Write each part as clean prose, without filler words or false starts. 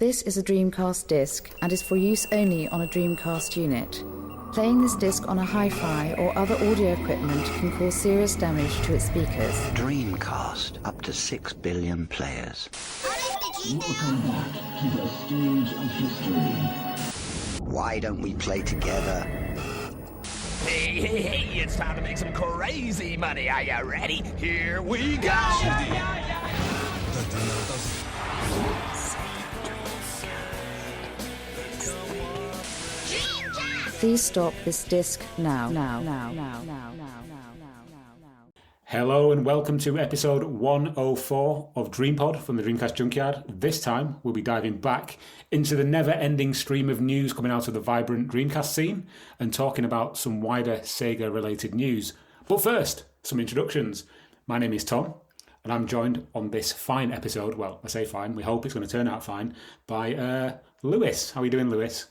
This is a Dreamcast disc and is for use only on a Dreamcast unit. Playing this disc on a hi-fi or other audio equipment can cause serious damage to its speakers. Dreamcast, up to 6 billion players. Welcome back to the stage of history. Why don't we play together? Hey, it's time to make some crazy money. Are you ready? Here we go! Please stop this disc now. Hello and welcome to episode 104 of DreamPod from the Dreamcast Junkyard. This time we'll be diving back into the never-ending stream of news coming out of the vibrant Dreamcast scene and talking about some wider Sega-related news. But first, some introductions. My name is Tom and I'm joined on this fine episode, well, I say fine, we hope it's going to turn out fine, by Lewis. How are you doing, Lewis?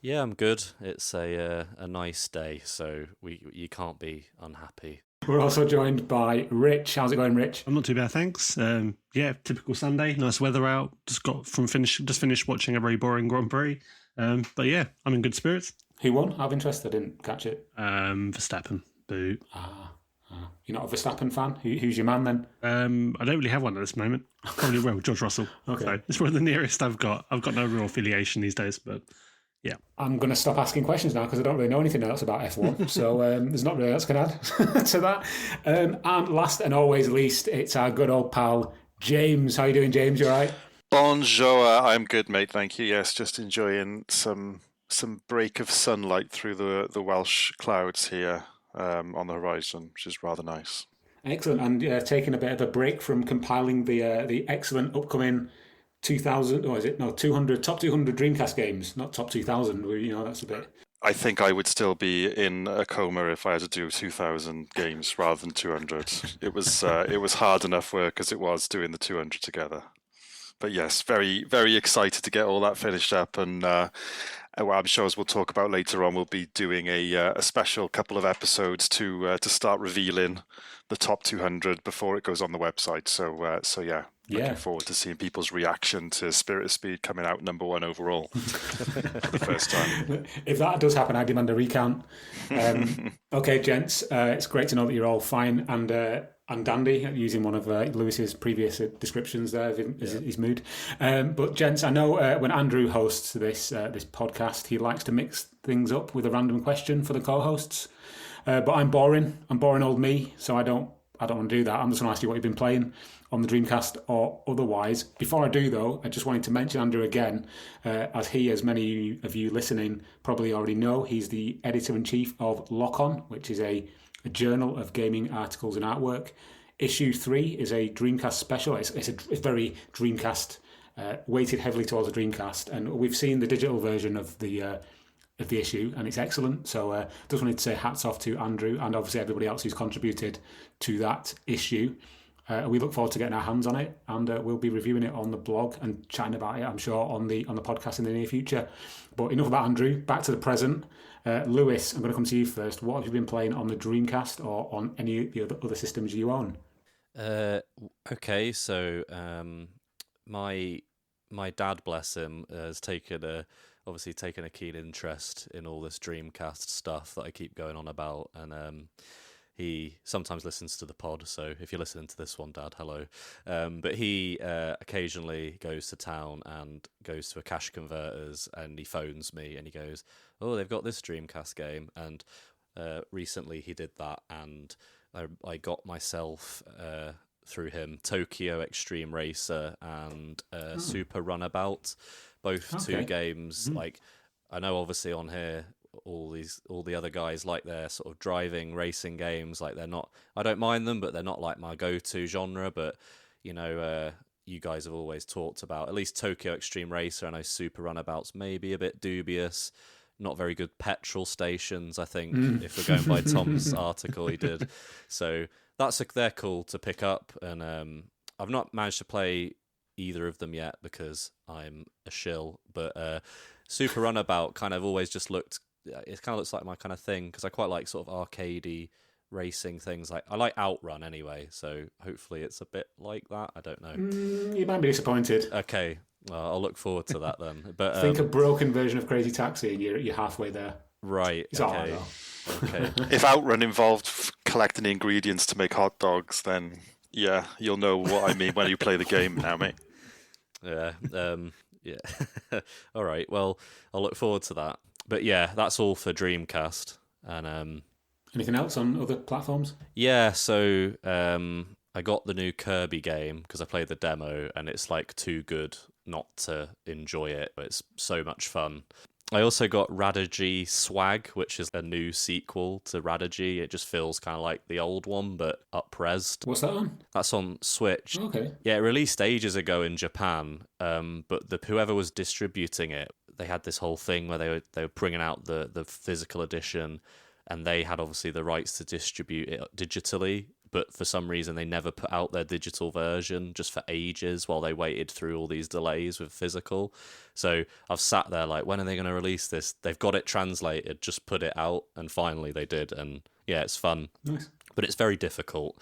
Yeah, I'm good. It's a nice day, so you can't be unhappy. We're also joined by Rich. How's it going, Rich? I'm not too bad, thanks. Yeah, typical Sunday. Nice weather out. Just finished watching a very boring Grand Prix. But yeah, I'm in good spirits. Who won? Out of interest, I didn't catch it. Verstappen. Boo. You're not a Verstappen fan? Who's your man then? I don't really have one at this moment. Probably George Russell. Okay. So it's one of the nearest I've got. I've got no real affiliation these days, but yeah. I'm going to stop asking questions now because I don't really know anything else about F1. So there's not really else I can add to that. And last and always least, it's our good old pal, James. How you doing, James? You all right? Bonjour. I'm good, mate. Thank you. Yes, just enjoying some break of sunlight through the Welsh clouds here on the horizon, which is rather nice. Excellent. And taking a bit of a break from compiling the excellent upcoming 200 top 200 Dreamcast games, not top 2000. That's a bit. I think I would still be in a coma if I had to do 2000 games rather than 200. It was hard enough work as it was doing the 200 together. But yes, very, very excited to get all that finished up, and well, I'm sure as we'll talk about later on, we'll be doing a special couple of episodes to start revealing the top 200 before it goes on the website. So yeah. Looking forward to seeing people's reaction to Spirit of Speed coming out number one overall for the first time. If that does happen, I demand a recount. Okay, gents, it's great to know that you're all fine and dandy, using one of Lewis's previous descriptions there of his mood. But gents, I know when Andrew hosts this podcast, he likes to mix things up with a random question for the co-hosts. But I'm boring old me, so I don't want to do that. I'm just going to ask you what you've been playing on the Dreamcast or otherwise. Before I do, though, I just wanted to mention Andrew again, as many of you listening probably already know, he's the editor-in-chief of Lock On, which is a journal of gaming articles and artwork. Issue 3 is a Dreamcast special. It's very Dreamcast, weighted heavily towards the Dreamcast, and we've seen the digital version of the issue, and it's excellent. So just wanted to say hats off to Andrew and obviously everybody else who's contributed to that issue. We look forward to getting our hands on it, and we'll be reviewing it on the blog and chatting about it, I'm sure, on the podcast in the near future. But enough about Andrew. Back to the present. Lewis, I'm going to come to you first. What have you been playing on the Dreamcast or on any of the other systems you own? Okay, so my dad, bless him, has taken a keen interest in all this Dreamcast stuff that I keep going on about, and he sometimes listens to the pod, so if you're listening to this one, Dad, hello. But he occasionally goes to town and goes to a cash converters, and he phones me and he goes, oh, they've got this Dreamcast game. And recently he did that, and I got myself, through him, Tokyo Extreme Racer and Super Runabout, both two games. Like, I know obviously on here, all the other guys like their sort of driving racing games. Like, they're not, I don't mind them, but they're not like my go-to genre. But you guys have always talked about at least Tokyo Extreme Racer. I know Super Runabout's maybe a bit dubious, not very good petrol stations, I think, if we're going by Tom's article he did. So they're cool to pick up, and I've not managed to play either of them yet because I'm a shill. But Super Runabout kind of always just looked. It kind of looks like my kind of thing because I quite like sort of arcadey racing things. Like, I like Outrun anyway, so hopefully it's a bit like that. I don't know. You might be disappointed. Okay, Well, I'll look forward to that then. But Think a broken version of Crazy Taxi, and you're halfway there. right, It's all right, okay, though. okay. If Outrun involved collecting the ingredients to make hot dogs, then yeah, you'll know what I mean when you play the game now, mate. Yeah, yeah. All right. Well, I'll look forward to that. But yeah, that's all for Dreamcast. And Anything else on other platforms? yeah, so I got the new Kirby game because I played the demo, and it's like too good not to enjoy it. It's so much fun. I also got Radagy Swag, which is a new sequel to Radagy. It just feels kind of like the old one, but up-resed. What's that on? That's on Switch. Okay. Yeah, it released ages ago in Japan, but whoever was distributing it, they had this whole thing where they were bringing out the physical edition, and they had obviously the rights to distribute it digitally, but for some reason they never put out their digital version just for ages while they waited through all these delays with physical. So I've sat there like, when are they going to release this? They've got it translated, just put it out, and finally they did, and yeah, it's fun. Nice. But it's very difficult.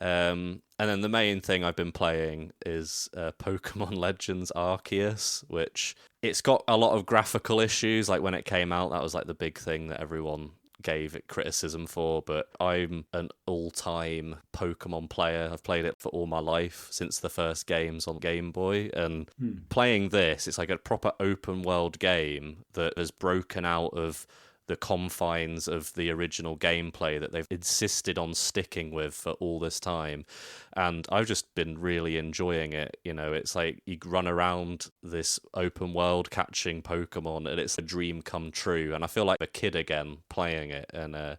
And then the main thing I've been playing is Pokemon Legends Arceus, which it's got a lot of graphical issues. Like when it came out, that was like the big thing that everyone gave it criticism for, but I'm an all-time Pokemon player. I've played it for all my life since the first games on Game Boy, and playing this, it's like a proper open world game that has broken out of the confines of the original gameplay that they've insisted on sticking with for all this time. And I've just been really enjoying it. You know, it's like you run around this open world catching Pokemon, and it's a dream come true. And I feel like a kid again playing it. And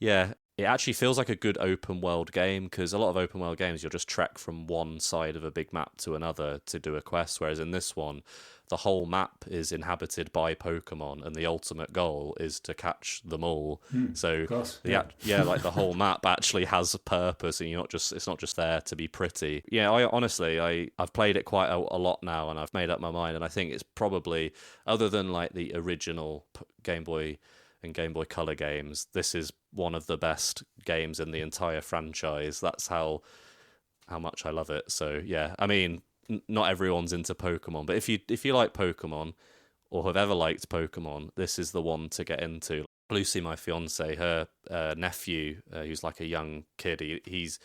yeah, it actually feels like a good open world game, because a lot of open world games, you'll just trek from one side of a big map to another to do a quest. Whereas in this one, the whole map is inhabited by Pokemon, and the ultimate goal is to catch them all. So yeah, like the whole map actually has a purpose, and it's not just there to be pretty. Yeah, I've played it quite a lot now, and I've made up my mind, and I think it's probably, other than like the original Game Boy and Game Boy Color games, this is one of the best games in the entire franchise. That's how much I love it. So yeah, I mean, not everyone's into Pokemon, but if you like Pokemon or have ever liked Pokemon, this is the one to get into. Lucy, my fiance, her nephew, who's like a young kid, he's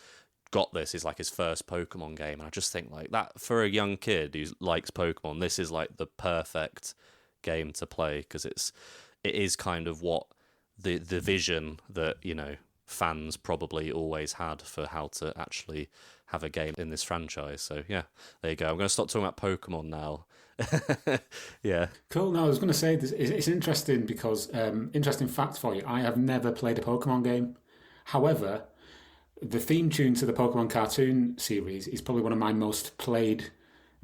got this. It's like his first Pokemon game, and I just think like that for a young kid who likes Pokemon, this is like the perfect game to play, because it is kind of what the vision that, you know, fans probably always had for how to actually have a game in this franchise. So yeah, there you go. I'm going to stop talking about Pokemon now. Yeah. Cool. No, I was going to say this. It's interesting because interesting fact for you. I have never played a Pokemon game. However, the theme tune to the Pokemon cartoon series is probably one of my most played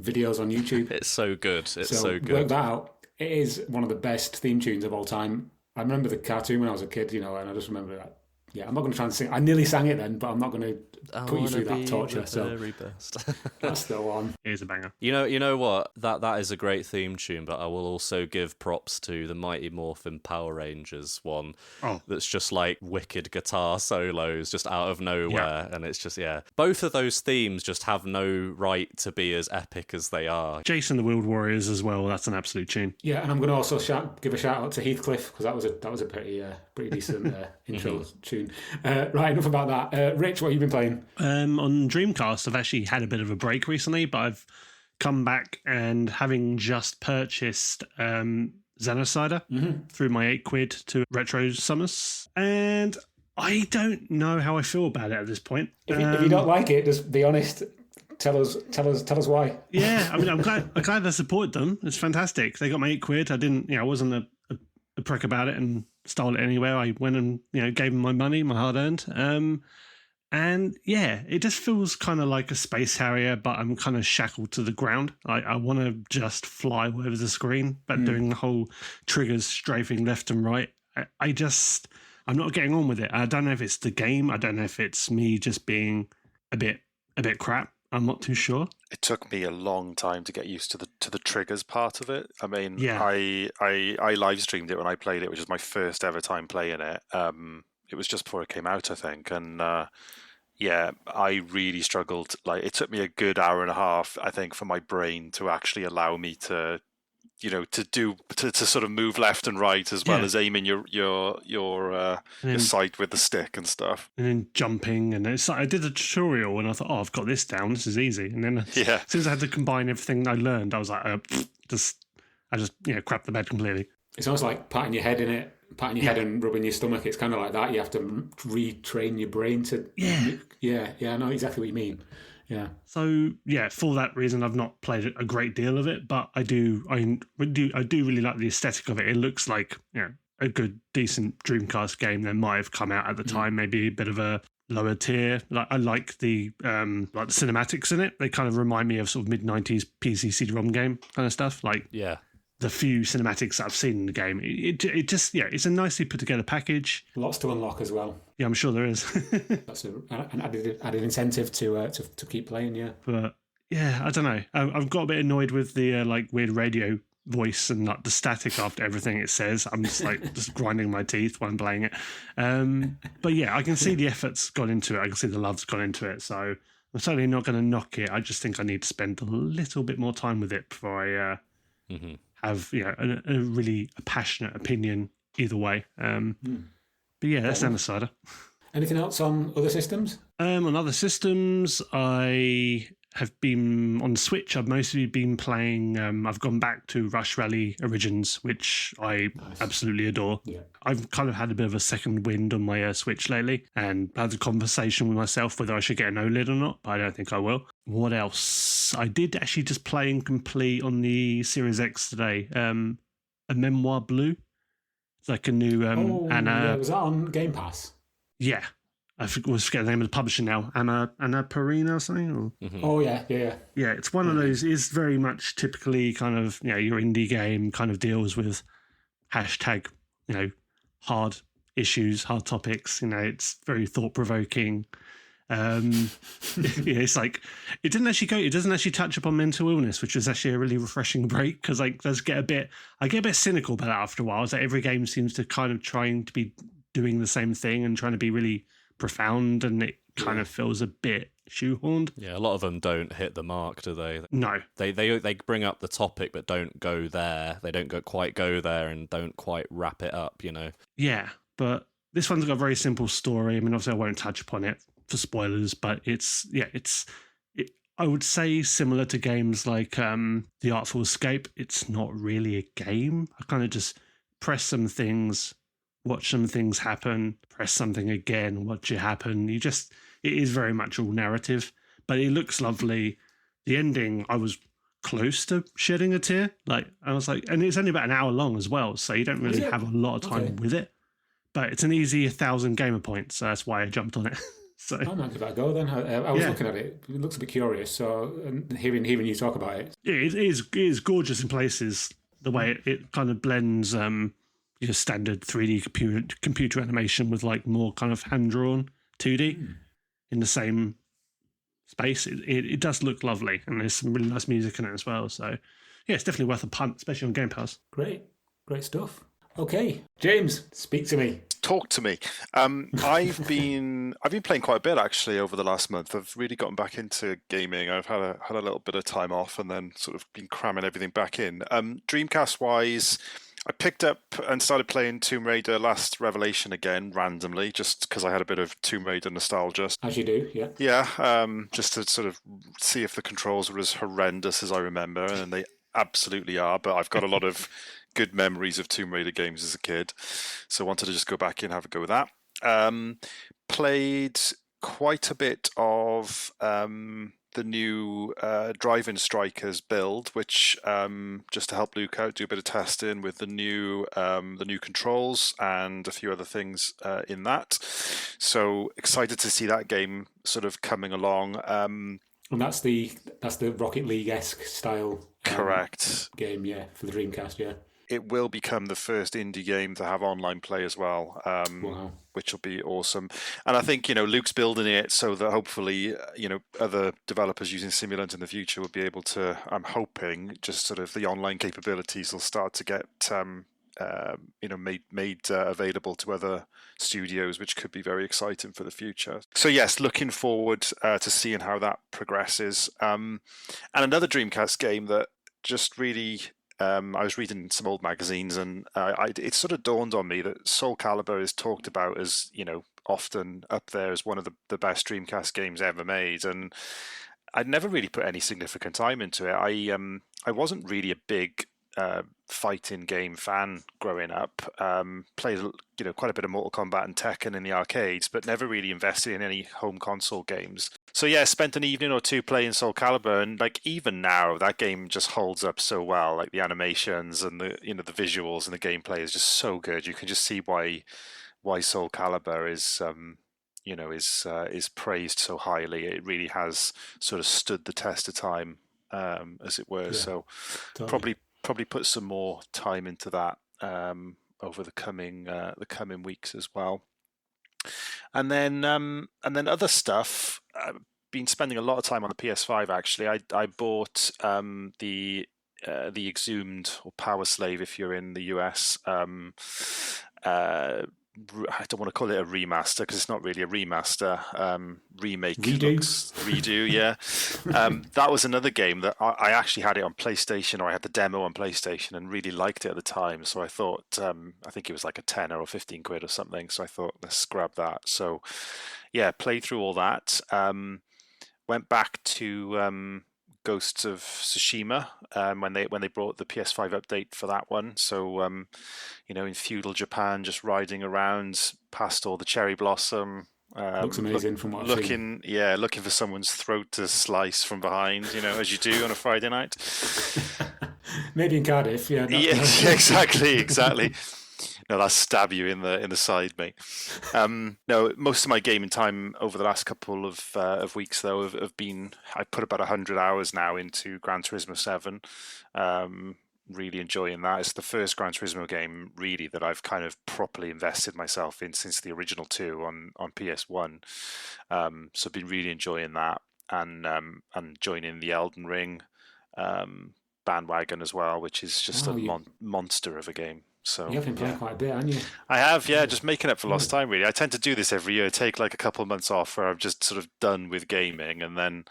videos on YouTube. It's so good. It's so good. Work that out. It is one of the best theme tunes of all time. I remember the cartoon when I was a kid, you know, and I just remember that. Yeah, I'm not going to try and sing. I nearly sang it then, but I'm not going to put you through that torture. So very best. That's the one. Here's a banger. You know what? That is a great theme tune, but I will also give props to the Mighty Morphin Power Rangers one. Oh. That's just like wicked guitar solos just out of nowhere, and it's just, yeah. Both of those themes just have no right to be as epic as they are. Jason the Wild Warriors as well. That's an absolute tune. Yeah, and I'm going to also give a shout out to Heathcliff, because that was a pretty decent intro tune. Right, enough about that. Rich, what have you been playing? On Dreamcast, I've actually had a bit of a break recently, but I've come back, and having just purchased Xenocider through my £8 to Retro Summers, and I don't know how I feel about it at this point. If you don't like it, just be honest. Tell us why. Yeah, I mean, I'm glad I supported them. It's fantastic. They got my £8. I wasn't a prick about it and stole it anywhere. I went and gave them my money, my hard earned. And yeah, it just feels kind of like a Space Harrier, but I'm kind of shackled to the ground. I want to just fly over the screen, but doing the whole triggers strafing left and right. I'm not getting on with it. I don't know if it's the game. I don't know if it's me just being a bit crap. I'm not too sure. It took me a long time to get used to the triggers part of it. I mean, yeah. I live streamed it when I played it, which is my first ever time playing it. It was just before it came out, I think, and Yeah, I really struggled. Like, it took me a good hour and a half, I think, for my brain to actually allow me to, to sort of move left and right as well as aiming your sight with the stick and stuff. And then jumping, and it's like I did a tutorial, and I thought, I've got this down. This is easy. And then as soon as I had to combine everything I learned, I was like, I just crapped the bed completely. It's almost like patting your head in it, patting your head and rubbing your stomach. It's kind of like that. You have to retrain your brain to. Yeah. I know exactly what you mean. Yeah. So for that reason, I've not played a great deal of it, but I do really like the aesthetic of it. It looks like a good, decent Dreamcast game that might have come out at the time. Maybe a bit of a lower tier. Like I like the cinematics in it. They kind of remind me of sort of mid-90s PC CD-ROM game kind of stuff. Like the few cinematics that I've seen in the game, it just it's a nicely put together package. Lots to unlock as well. Yeah, I'm sure there is. That's an added incentive to keep playing. Yeah, but I don't know. I've got a bit annoyed with the weird radio voice and like the static after everything it says. I'm just like just grinding my teeth while I'm playing it. But I can see the effort's gone into it. I can see the love's gone into it. So I'm certainly not going to knock it. I just think I need to spend a little bit more time with it before I have a really passionate opinion either way. But that's an decider. Anything else on other systems? On other systems, I have been on Switch. I've mostly been playing. I've gone back to Rush Rally Origins, which I absolutely adore. Yeah. I've kind of had a bit of a second wind on my Switch lately, and had a conversation with myself whether I should get an OLED or not. But I don't think I will. What else? I did actually just play and complete on the Series X today. A Memoir Blue. It's like a new was that on Game Pass? Yeah. I forget the name of the publisher now. Anna Perina or something? Or? Oh, yeah. Yeah, it's one of those. It's very much typically kind of, your indie game kind of deals with hashtag, hard issues, hard topics. It's very thought-provoking. It's like, it doesn't actually touch upon mental illness, which was actually a really refreshing break, because I get a bit cynical about it after a while. It's like every game seems to kind of trying to be doing the same thing and trying to be really profound, and it kind of feels a bit shoehorned. Yeah, a lot of them don't hit the mark, do they? No. They bring up the topic but don't go there. They don't quite go there and don't quite wrap it up, Yeah, but this one's got a very simple story. I mean, obviously I won't touch upon it for spoilers, but I would say similar to games like The Artful Escape. It's not really a game. I kind of just press some things, watch some things happen, press something again, watch it happen. It is very much all narrative, but it looks lovely. The ending, I was close to shedding a tear. I was like, and it's only about an hour long as well, so you don't really have a lot of time with it. But it's an easy 1,000 gamer points, so that's why I jumped on it. So I might give that a go then. I was looking at it. It looks a bit curious. So hearing you talk about it, it is gorgeous in places. The way it kind of blends your standard 3D computer animation with like more kind of hand drawn 2D in the same space. It does look lovely, and there's some really nice music in it as well. So it's definitely worth a punt, especially on Game Pass. Great stuff. Okay, James, speak to me. Talk to me. I've been playing quite a bit actually over the last month. I've really gotten back into gaming. I've had a little bit of time off and then sort of been cramming everything back in. Dreamcast wise, I picked up and started playing Tomb Raider Last Revelation again randomly, just because I had a bit of Tomb Raider nostalgia. As you do, yeah. Yeah, just to sort of see if the controls were as horrendous as I remember, and they absolutely are. But I've got a lot of good memories of Tomb Raider games as a kid, so I wanted to just go back and have a go with that. Played quite a bit of the new Drive-In Strikers build, which just to help Luke out, do a bit of testing with the new controls and a few other things in that. So excited to see that game sort of coming along. And that's the Rocket League-esque style correct game, yeah, for the Dreamcast, yeah. It will become the first indie game to have online play as well, wow. Which will be awesome. And I think, Luke's building it so that hopefully, other developers using Simulant in the future will be able to, I'm hoping, just sort of the online capabilities will start to get made available to other studios, which could be very exciting for the future. So yes, looking forward to seeing how that progresses. And another Dreamcast game that just really, I was reading some old magazines, and it sort of dawned on me that Soul Calibur is talked about as, often up there as one of the best Dreamcast games ever made, and I'd never really put any significant time into it. I wasn't really a big fighting game fan growing up. Played quite a bit of Mortal Kombat and Tekken in the arcades, but never really invested in any home console games. So yeah, spent an evening or two playing Soul Calibur, and even now that game just holds up so well. Like the animations and the visuals and the gameplay is just so good. You can just see why Soul Calibur is praised so highly. It really has sort of stood the test of time, as it were. Yeah, so totally. Probably put some more time into that over the coming weeks as well. And then other stuff. I've been spending a lot of time on the PS5 actually. I bought the Exhumed or Power Slave if you're in the US. I don't want to call it a remaster because it's not really a remaster. Remake. Redo, yeah. That was another game that I actually had it on PlayStation, or I had the demo on PlayStation and really liked it at the time. So I thought, I think it was like a 10 or 15 quid or something. So I thought, let's grab that. So yeah, played through all that. Went back to Ghosts of Tsushima when they brought the PS5 update for that one. So in feudal Japan, just riding around past all the cherry blossom. Looks amazing from what I've seen. Yeah, looking for someone's throat to slice from behind, as you do on a Friday night. Maybe in Cardiff, yeah. Yeah, exactly. No, that's stab you in the side, mate. No, most of my gaming time over the last couple of weeks, though, have been. I put about 100 hours now into Gran Turismo 7. Really enjoying that. It's the first Gran Turismo game, really, that I've kind of properly invested myself in since the original 2 on PS1. So I've been really enjoying that, and joining the Elden Ring bandwagon as well, which is just a monster of a game. So you've been playing quite a bit, haven't you? I have, yeah, just making up for lost time, really. I tend to do this every year, take like a couple of months off where I'm just sort of done with gaming, and then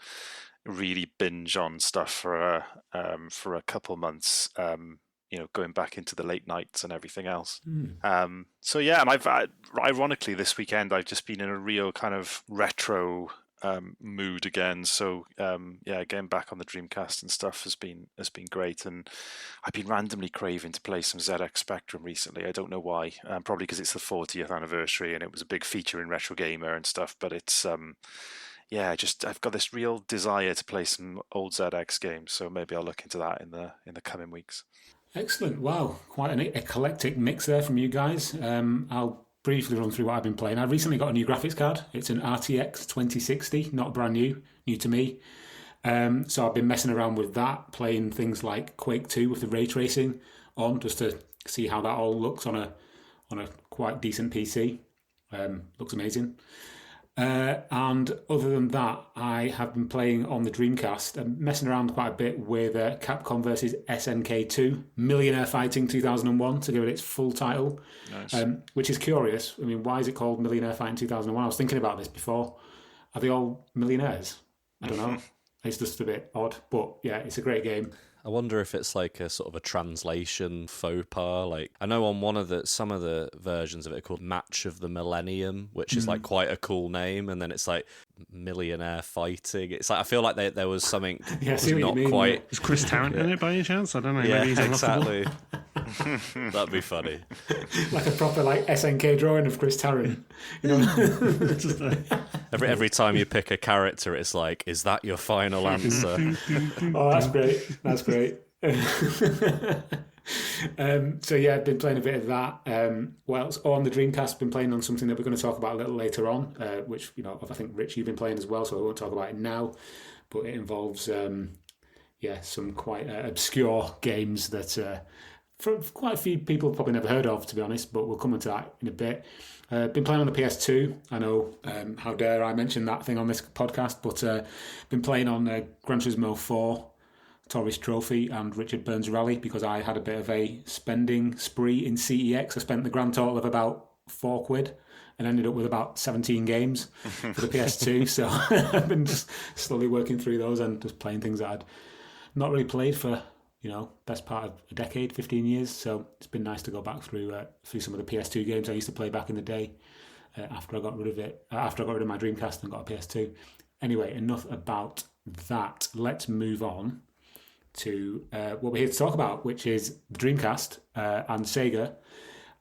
really binge on stuff for a couple of months, going back into the late nights and everything else. So yeah, and ironically this weekend I've just been in a real kind of retro mood again. So getting back on the Dreamcast and stuff has been great, and I've been randomly craving to play some ZX Spectrum recently. I don't know why. Probably because it's the 40th anniversary and it was a big feature in Retro Gamer and stuff. But it's I've got this real desire to play some old ZX games. So maybe I'll look into that in the coming weeks. Excellent! Wow, quite an eclectic mix there from you guys. I'll briefly run through what I've been playing. I recently got a new graphics card. It's an RTX 2060, not brand new to me. So I've been messing around with that, playing things like Quake 2 with the ray tracing on, just to see how that all looks on a quite decent PC. Looks amazing. And other than that, I have been playing on the Dreamcast and messing around quite a bit with Capcom vs SNK 2, Millionaire Fighting 2001, to give it its full title. Nice. Which is curious. I mean, why is it called Millionaire Fighting 2001? I was thinking about this before. Are they all millionaires? I don't know. It's just a bit odd. But yeah, it's a great game. I wonder if it's like a sort of a translation faux pas. Like, I know on some of the versions of it are called Match of the Millennium, which is like quite a cool name, and then it's like Millionaire Fighting. It's like I feel like there was something not quite. Is Chris Tarrant in it by any chance? I don't know. Yeah, maybe he's exactly. That'd be funny. Like a proper SNK drawing of Chris Tarrant. Every time you pick a character, it's like, is that your final answer? Oh, that's great. That's great. So yeah, I've been playing a bit of that. On the Dreamcast, I've been playing on something that we're going to talk about a little later on, which I think Rich, you've been playing as well, so I won't talk about it now. But it involves some quite obscure games that for quite a few people probably never heard of, to be honest. But we'll come into that in a bit. Been playing on the PS2. I know, how dare I mention that thing on this podcast, but been playing on Gran Turismo 4. Tourist Trophy and Richard Burns Rally because I had a bit of a spending spree in CEX. I spent the grand total of about £4 and ended up with about 17 games for the PS2. So I've been just slowly working through those and just playing things that I'd not really played for, best part of a decade, 15 years. So it's been nice to go back through some of the PS2 games I used to play back in the day after I got rid of it, after I got rid of my Dreamcast and got a PS2. Anyway, enough about that. Let's move on to what we're here to talk about, which is the Dreamcast and Sega.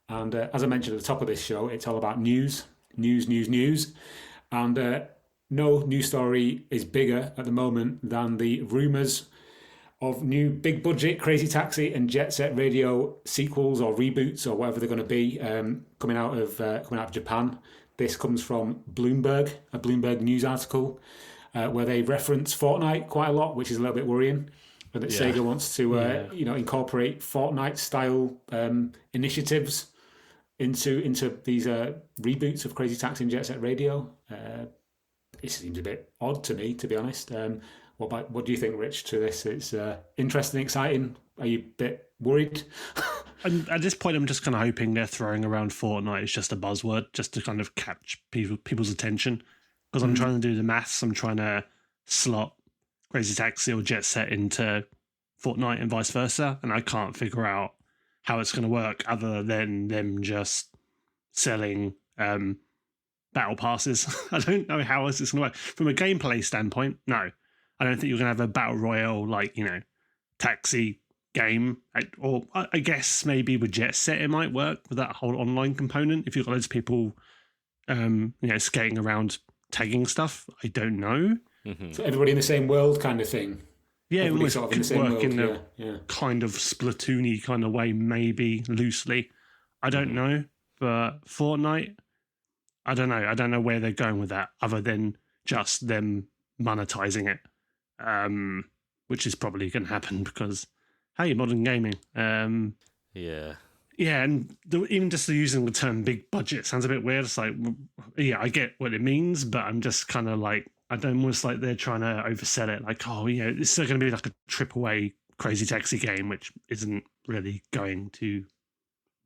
And as I mentioned at the top of this show, it's all about news. And no news story is bigger at the moment than the rumours of new big budget Crazy Taxi and Jet Set Radio sequels or reboots or whatever they're going to be coming out of Japan. This comes from Bloomberg, a Bloomberg news article where they reference Fortnite quite a lot, which is a little bit worrying. But that Sega wants to incorporate Fortnite style initiatives into these reboots of Crazy Taxi and Jet Set Radio. It seems a bit odd to me, to be honest. What do you think, Rich, to this? It's interesting, exciting. Are you a bit worried? And at this point, I'm just kind of hoping they're throwing around Fortnite as just a buzzword, just to kind of catch people's attention. Because I'm trying to do the maths. I'm trying to slot Crazy Taxi or Jet Set into Fortnite and vice versa, and I can't figure out how it's going to work other than them just selling battle passes. I don't know how else it's going to work. From a gameplay standpoint, no. I don't think you're going to have a battle royale taxi game. Or I guess maybe with Jet Set it might work with that whole online component. If you've got loads of people, skating around tagging stuff, I don't know. Mm-hmm. So everybody in the same world kind of thing. Yeah, it almost sort of in the same work world. in a kind of Splatoon-y kind of way, maybe loosely. I don't know, but Fortnite, I don't know. I don't know where they're going with that, other than just them monetizing it, which is probably going to happen because, hey, modern gaming. Yeah, and even just using the term "big budget" sounds a bit weird. It's like, yeah, I get what it means, but I'm just kind of like, almost like they're trying to oversell it. Like, this is going to be like a AAA Crazy Taxi game, which isn't really going to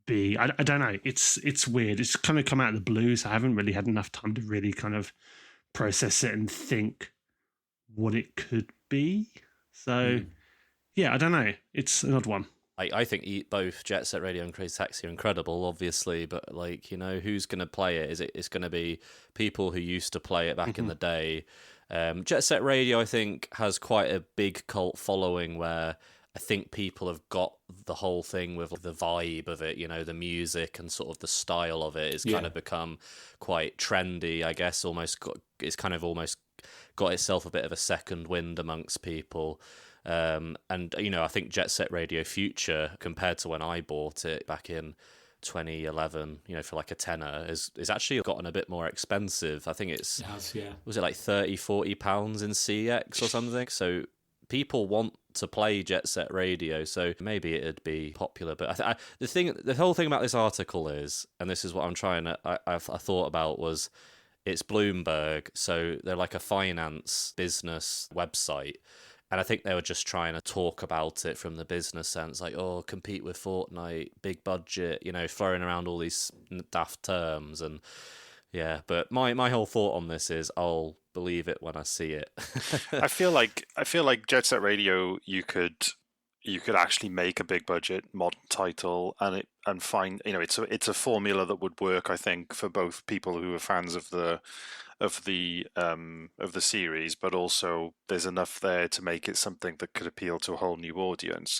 be. I don't know. It's weird. It's kind of come out of the blue, so I haven't really had enough time to really kind of process it and think what it could be. So, yeah, I don't know. It's an odd one. I think both Jet Set Radio and Crazy Taxi are incredible, obviously, but who's going to play it? It's going to be people who used to play it back in the day. Jet Set Radio, I think, has quite a big cult following where I think people have got the whole thing with the vibe of it, the music and sort of the style of it has kind of become quite trendy, I guess. It's kind of almost got itself a bit of a second wind amongst people. And I think Jet Set Radio Future, compared to when I bought it back in 2011, for like a tenner, is actually gotten a bit more expensive. I think it has, was it like £30-40 in CX or something? So people want to play Jet Set Radio, so maybe it'd be popular. But the whole thing about this article is, and this is what I thought about, was it's Bloomberg, so they're like a finance business website. And I think they were just trying to talk about it from the business sense, like, compete with Fortnite, big budget, throwing around all these daft terms. And yeah, but my whole thought on this is I'll believe it when I see it. I feel like Jet Set Radio, you could actually make a big budget modern title and find, it's a formula that would work, I think, for both people who are fans of the series, but also there's enough there to make it something that could appeal to a whole new audience.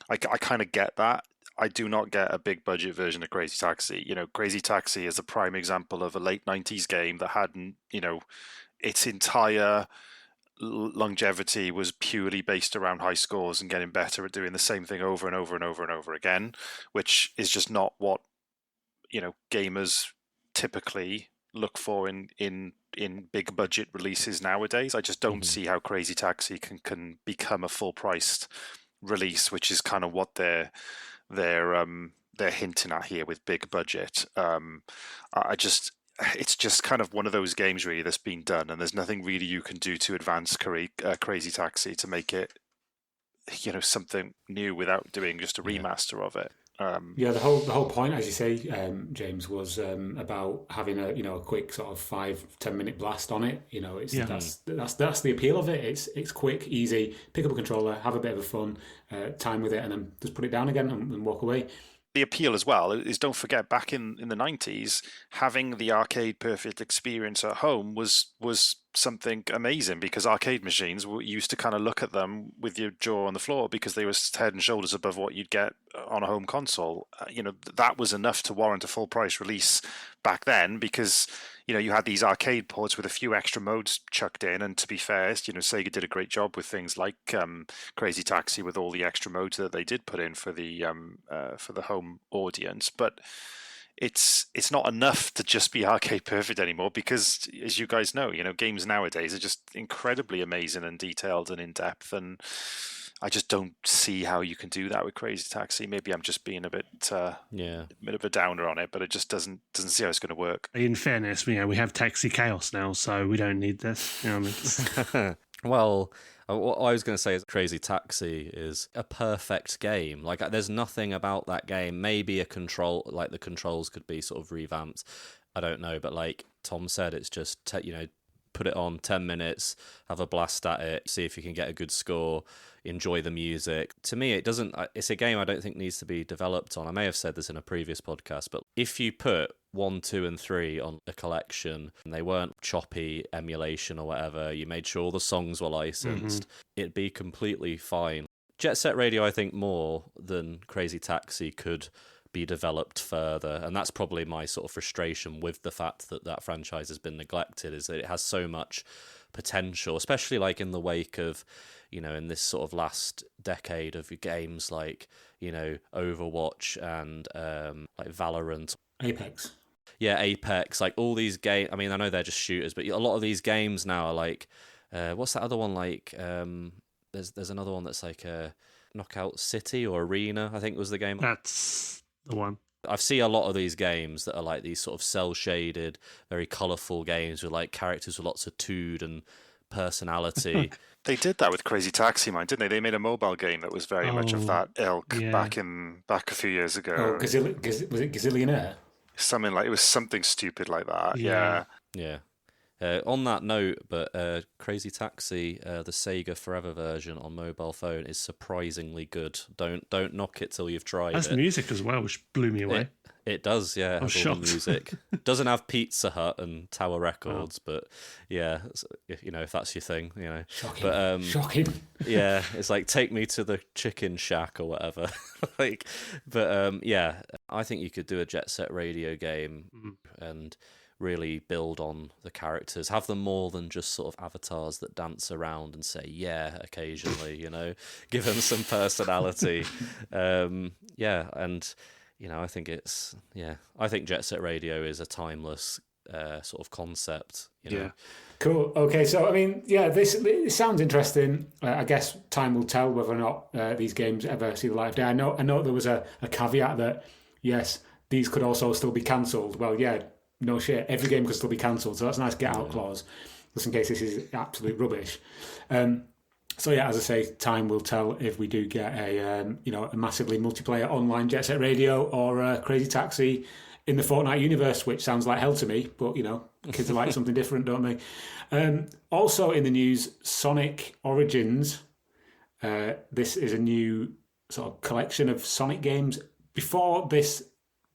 I kind of get that. I do not get a big budget version of Crazy Taxi. Crazy Taxi is a prime example of a late 90s game that hadn't, its entire longevity was purely based around high scores and getting better at doing the same thing over and over and over and over again, which is just not what gamers typically look for in big budget releases nowadays. I just don't see how Crazy Taxi can become a full priced release, which is kind of what they're hinting at here with big budget. It's just kind of one of those games really that's been done, and there's nothing really you can do to advance Crazy Taxi to make it something new without doing just a remaster of it. Yeah, the whole point, as you say, James, was about having a quick sort of 5-10 minute blast on it. That's the appeal of it. It's quick, easy. Pick up a controller, have a bit of fun, time with it, and then just put it down again and walk away. The appeal as well is, don't forget, back in the 90s, having the arcade perfect experience at home was something amazing, because arcade machines, you used to kind of look at them with your jaw on the floor because they were head and shoulders above what you'd get on a home console. That was enough to warrant a full price release back then, because you had these arcade ports with a few extra modes chucked in, and to be fair, Sega did a great job with things like Crazy Taxi, with all the extra modes that they did put in for the home audience. But it's not enough to just be arcade perfect anymore, because, as you guys know, games nowadays are just incredibly amazing and detailed and in depth, and I just don't see how you can do that with Crazy Taxi. Maybe I'm just being a bit of a downer on it, but it just doesn't see how it's going to work. In fairness, we have Taxi Chaos now, so we don't need this. You know what I mean? Well, what I was going to say is Crazy Taxi is a perfect game. Like, there's nothing about that game. Maybe the controls could be sort of revamped. I don't know, but like Tom said, it's just put it on 10 minutes, have a blast at it, see if you can get a good score, enjoy the music. To me, it's a game I don't think needs to be developed on. I may have said this in a previous podcast, but if you put 1, 2, and 3 on a collection and they weren't choppy emulation or whatever, you made sure all the songs were licensed, it'd be completely fine. Jet Set Radio, I think, more than Crazy Taxi could be developed further, and that's probably my sort of frustration with the fact that franchise has been neglected, is that it has so much potential, especially like in the wake of in this sort of last decade of games like Overwatch and like Valorant, Apex, like all these games. I mean, I know they're just shooters, but a lot of these games now are like what's that other one like? There's another one that's like Knockout City or Arena, I think was the game. That's the one. I've seen a lot of these games that are like these sort of cel-shaded, very colourful games with like characters with lots of tood and personality. They did that with Crazy Taxi, didn't they? They made a mobile game that was very much of that ilk back a few years ago. Oh, was it Gazillionaire? It was something stupid like that. Yeah. On that note, but Crazy Taxi, the Sega Forever version on mobile phone is surprisingly good. Don't knock it till you've tried it. Has music as well, which blew me away. It does, yeah. It has all the music. Doesn't have Pizza Hut and Tower Records, but yeah, if that's your thing, Shocking. But shocking. Yeah, it's like Take Me to the Chicken Shack or whatever. I think you could do a Jet Set Radio game and really build on the characters, have them more than just sort of avatars that dance around and say yeah occasionally, give them some personality. I think I think Jet Set Radio is a timeless sort of concept. Cool. Okay, so I mean, this sounds interesting. I guess time will tell whether or not these games ever see the light of day. I know there was a caveat that yes, these could also still be cancelled. Well, yeah, no shit, every game could still be cancelled. So that's a nice get out clause, just in case this is absolute rubbish. So yeah, as I say, time will tell if we do get a massively multiplayer online Jet Set Radio or a Crazy Taxi in the Fortnite universe, which sounds like hell to me. But kids are like something different, don't they? Also in the news, Sonic Origins. This is a new sort of collection of Sonic games. Before this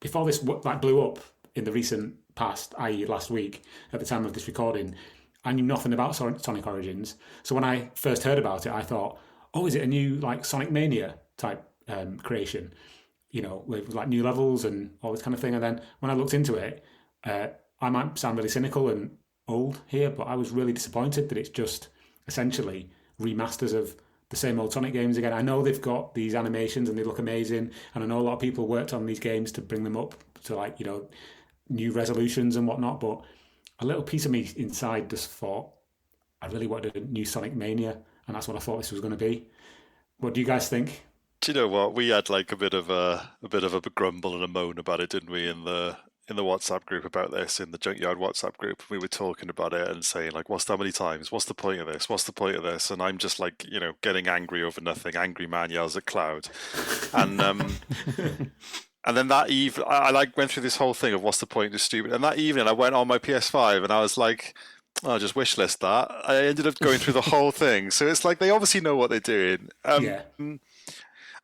blew up in the recent past, i.e. last week, at the time of this recording, I knew nothing about Sonic Origins. So when I first heard about it, I thought, oh, is it a new like Sonic Mania type creation? With like new levels and all this kind of thing. And then when I looked into it, I might sound really cynical and old here, but I was really disappointed that it's just essentially remasters of the same old Sonic games again. I know they've got these animations and they look amazing, and I know a lot of people worked on these games to bring them up to new resolutions and whatnot, but a little piece of me inside just thought I really wanted a new Sonic Mania, and that's what I thought this was going to be. What do you guys think? Do you know what? We had like a bit of a grumble and a moan about it, didn't we, in the in the WhatsApp group about this, in the Junkyard WhatsApp group. We were talking about it and saying like, "What's that many times? What's the point of this? What's the point of this?" And I'm just like, getting angry over nothing. Angry man yells at cloud, and and then that evening, I like went through this whole thing of what's the point? It's stupid. And that evening, I went on my PS5 and I was like, I'll just wishlist that. I ended up going through the whole thing. So it's like they obviously know what they're doing.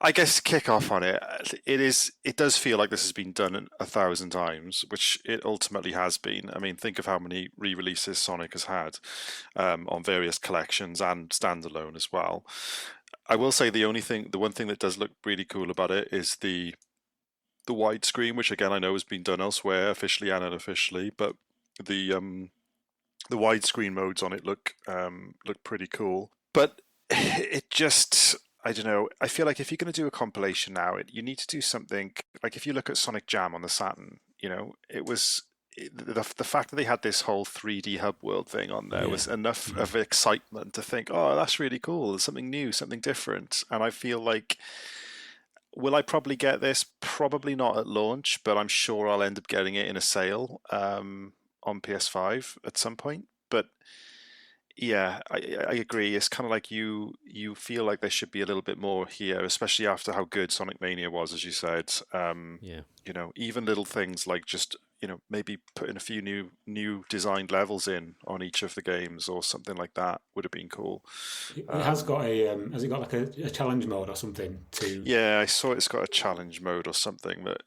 I guess to kick off on it, it does feel like this has been done 1,000 times, which it ultimately has been. I mean, think of how many re-releases Sonic has had on various collections and standalone as well. I will say the one thing that does look really cool about it is the widescreen, which again I know has been done elsewhere, officially and unofficially, but the widescreen modes on it look pretty cool. But it just, I don't know, I feel like if you're going to do a compilation now, you need to do something, like if you look at Sonic Jam on the Saturn, it was, the fact that they had this whole 3D hub world thing on there was enough of excitement to think, oh, that's really cool, there's something new, something different. And I feel like, will I probably get this? Probably not at launch, but I'm sure I'll end up getting it in a sale on PS5 at some point. But yeah, I agree. It's kind of like you feel like there should be a little bit more here, especially after how good Sonic Mania was, as you said. Even little things like just maybe putting a few new designed levels in on each of the games or something like that would have been cool. It has got has it got like a challenge mode or something too? Yeah, I saw it's got a challenge mode or something that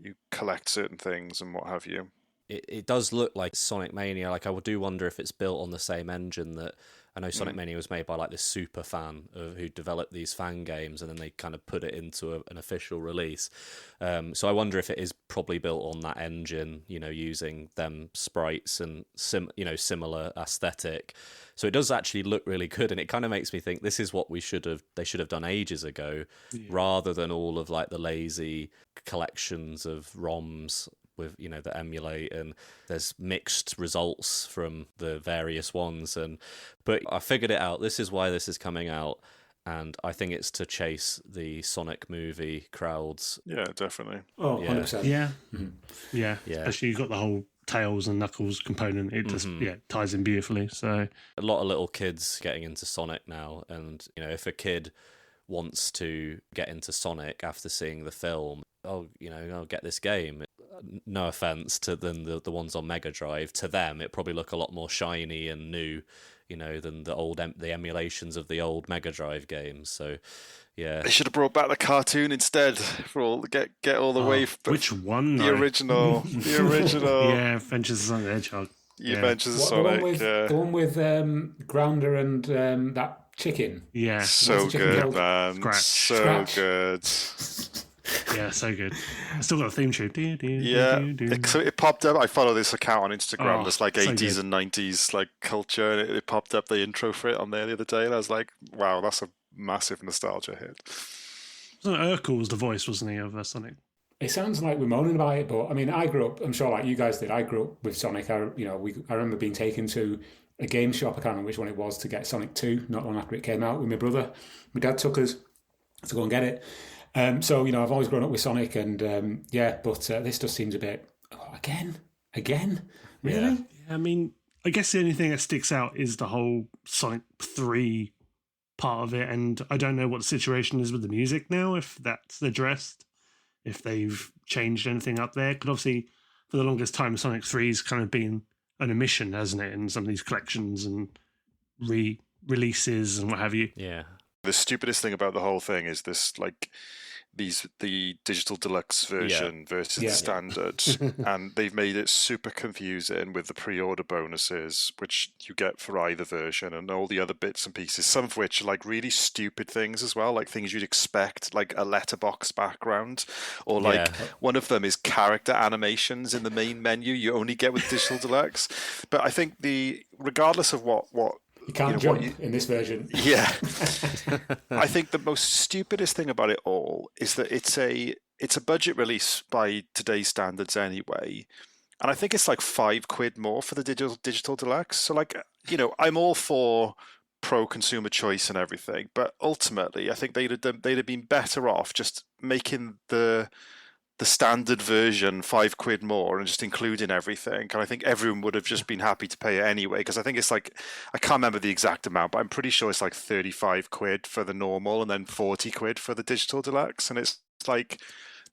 you collect certain things and what have you. It does look like Sonic Mania. Like, I do wonder if it's built on the same engine that I know Sonic Mania was made by like this super fan who developed these fan games, and then they kind of put it into an official release. So I wonder if it is probably built on that engine, using them sprites and similar aesthetic. So it does actually look really good, and it kind of makes me think this is what they should have done ages ago, rather than all of like the lazy collections of ROMs with that emulate, and there's mixed results from the various ones. But I figured it out. This is why this is coming out, and I think it's to chase the Sonic movie crowds. Yeah, definitely. Oh, 100%. Yeah. Mm-hmm. Yeah. Especially you've got the whole Tails and Knuckles component. It just ties in beautifully. So a lot of little kids getting into Sonic now, and if a kid wants to get into Sonic after seeing the film, I'll get this game. No offense to the ones on Mega Drive, to them it probably look a lot more shiny and new, than the emulations of the old Mega Drive games. So yeah, they should have brought back the cartoon instead for all get all the way. Which one? The original. Yeah, Adventures of Sonic the Hedgehog. Adventures of Sonic. The one with Grounder and that chicken. Yeah, so good, man. Scratch. Good. Yeah, so good. I still got a theme tune. So it popped up. I follow this account on Instagram. There's like 80s so and 90s like culture, and it popped up the intro for it on there the other day, and I was like, wow, that's a massive nostalgia hit. Urkel was the voice, wasn't he, of Sonic? It sounds like we're moaning about it, but I mean, I grew up, I'm sure like you guys did, I grew up with Sonic. I remember being taken to a game shop, I can't remember which one it was, to get Sonic 2, not long after it came out, with my brother. My dad took us to go and get it. So, I've always grown up with Sonic, and but this just seems a bit, again? Really? Yeah. I mean, I guess the only thing that sticks out is the whole Sonic 3 part of it, and I don't know what the situation is with the music now, if that's addressed, if they've changed anything up there. Because obviously, for the longest time, Sonic 3's kind of been an omission, hasn't it, in some of these collections and re-releases and what have you. Yeah. The stupidest thing about the whole thing is this, like, the digital deluxe version versus the standard, and they've made it super confusing with the pre-order bonuses, which you get for either version, and all the other bits and pieces, some of which are like really stupid things as well, like things you'd expect, like a letterbox background, or like one of them is character animations in the main menu you only get with digital deluxe. But I think regardless of what you can't jump in this version. Yeah. I think the most stupidest thing about it all is that it's a budget release by today's standards anyway. And I think it's like £5 more for the digital deluxe. So like, I'm all for pro consumer choice and everything, but ultimately I think they'd have been better off just making the the standard version £5 more and just including everything. And I think everyone would have just been happy to pay it anyway, because I think it's like, I can't remember the exact amount, but I'm pretty sure it's like £35 for the normal and then £40 for the digital deluxe. And it's like,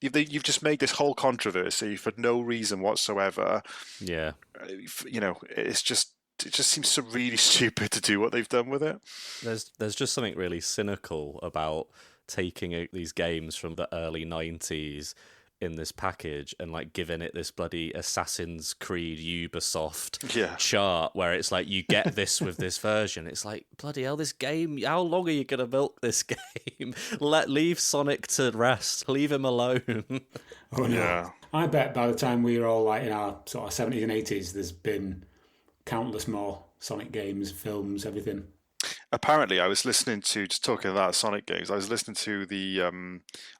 you've just made this whole controversy for no reason whatsoever. Yeah. You know, it just seems so really stupid to do what they've done with it. There's just something really cynical about taking these games from the early 90s in this package and like giving it this bloody Assassin's Creed Ubisoft chart where it's like, you get this with this version. It's like, bloody hell, this game, how long are you gonna milk this game? Leave Sonic to rest, leave him alone. Oh no. Yeah. I bet by the time we were all like in our sort of 70s and 80s, there's been countless more Sonic games, films, everything. Apparently, I was listening to, just talking about Sonic games, I was listening to the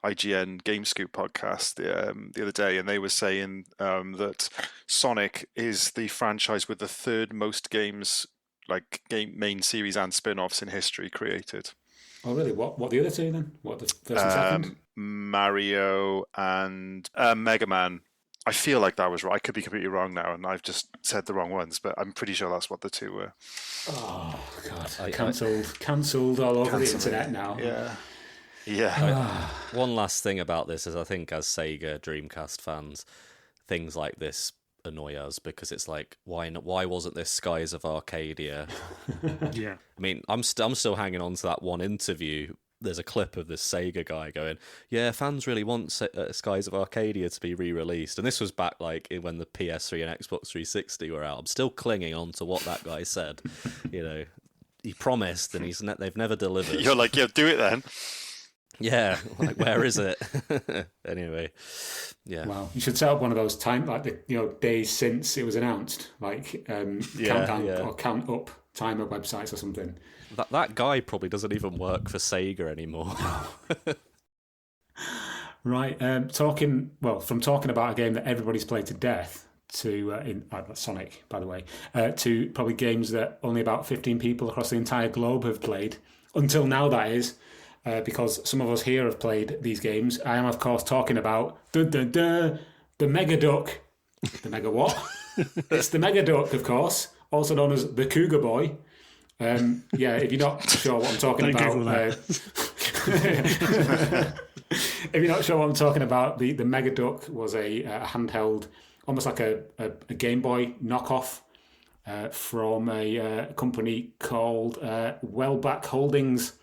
IGN Game Scoop podcast the other day, and they were saying that Sonic is the franchise with the third most games, like main series and spin-offs in history created. Oh, really? What the other two then? What, the first and second? Mario and Mega Man. I feel like that was right. I could be completely wrong now, and I've just said the wrong ones, but I'm pretty sure that's what the two were. Oh, God. Cancelled all over the internet now. Yeah. One last thing about this is, I think as Sega Dreamcast fans, things like this annoy us, because it's like, why wasn't this Skies of Arcadia? Yeah. I mean, I'm still hanging on to that one interview. There's a clip of this Sega guy going, yeah, fans really want Skies of Arcadia to be re-released. And this was back like when the PS3 and Xbox 360 were out. I'm still clinging on to what that guy said. You know, he promised and they've never delivered. You're like, yeah, do it then. Yeah, like, where is it? Anyway, yeah. Wow, you should set up one of those days since it was announced, like countdown or count up timer websites or something. That guy probably doesn't even work for Sega anymore. Right. From talking about a game that everybody's played to death to Sonic, by the way, to probably games that only about 15 people across the entire globe have played until now. That is because some of us here have played these games. I am, of course, talking about the Mega Duck. The Mega what? It's the Mega Duck, of course, also known as the Cougar Boy. If you're not sure what I'm talking about, if you're not sure what I'm talking about, the Mega Duck was a handheld, almost like a Game Boy knockoff from a company called Wellback Holdings.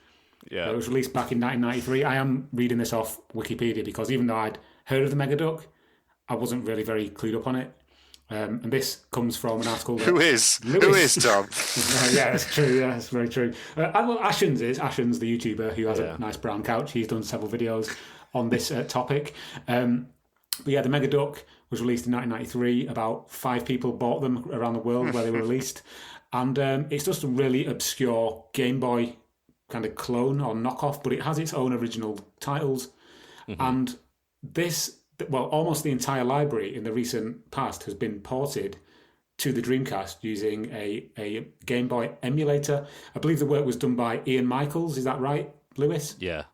Yeah, it was released back in 1993. I am reading this off Wikipedia because even though I'd heard of the Mega Duck, I wasn't really very clued up on it. And this comes from an article. Who is Tom? Yeah, that's true. Yeah, that's very true. Ashens, the YouTuber who has a nice brown couch. He's done several videos on this topic. But yeah, the Mega Duck was released in 1993. About 5 people bought them around the world where they were released. And it's just a really obscure Game Boy kind of clone or knockoff, but it has its own original titles. Mm-hmm. And this... Well, almost the entire library in the recent past has been ported to the Dreamcast using a Game Boy emulator. I believe the work was done by Ian Michaels. Is that right, Lewis? Yeah.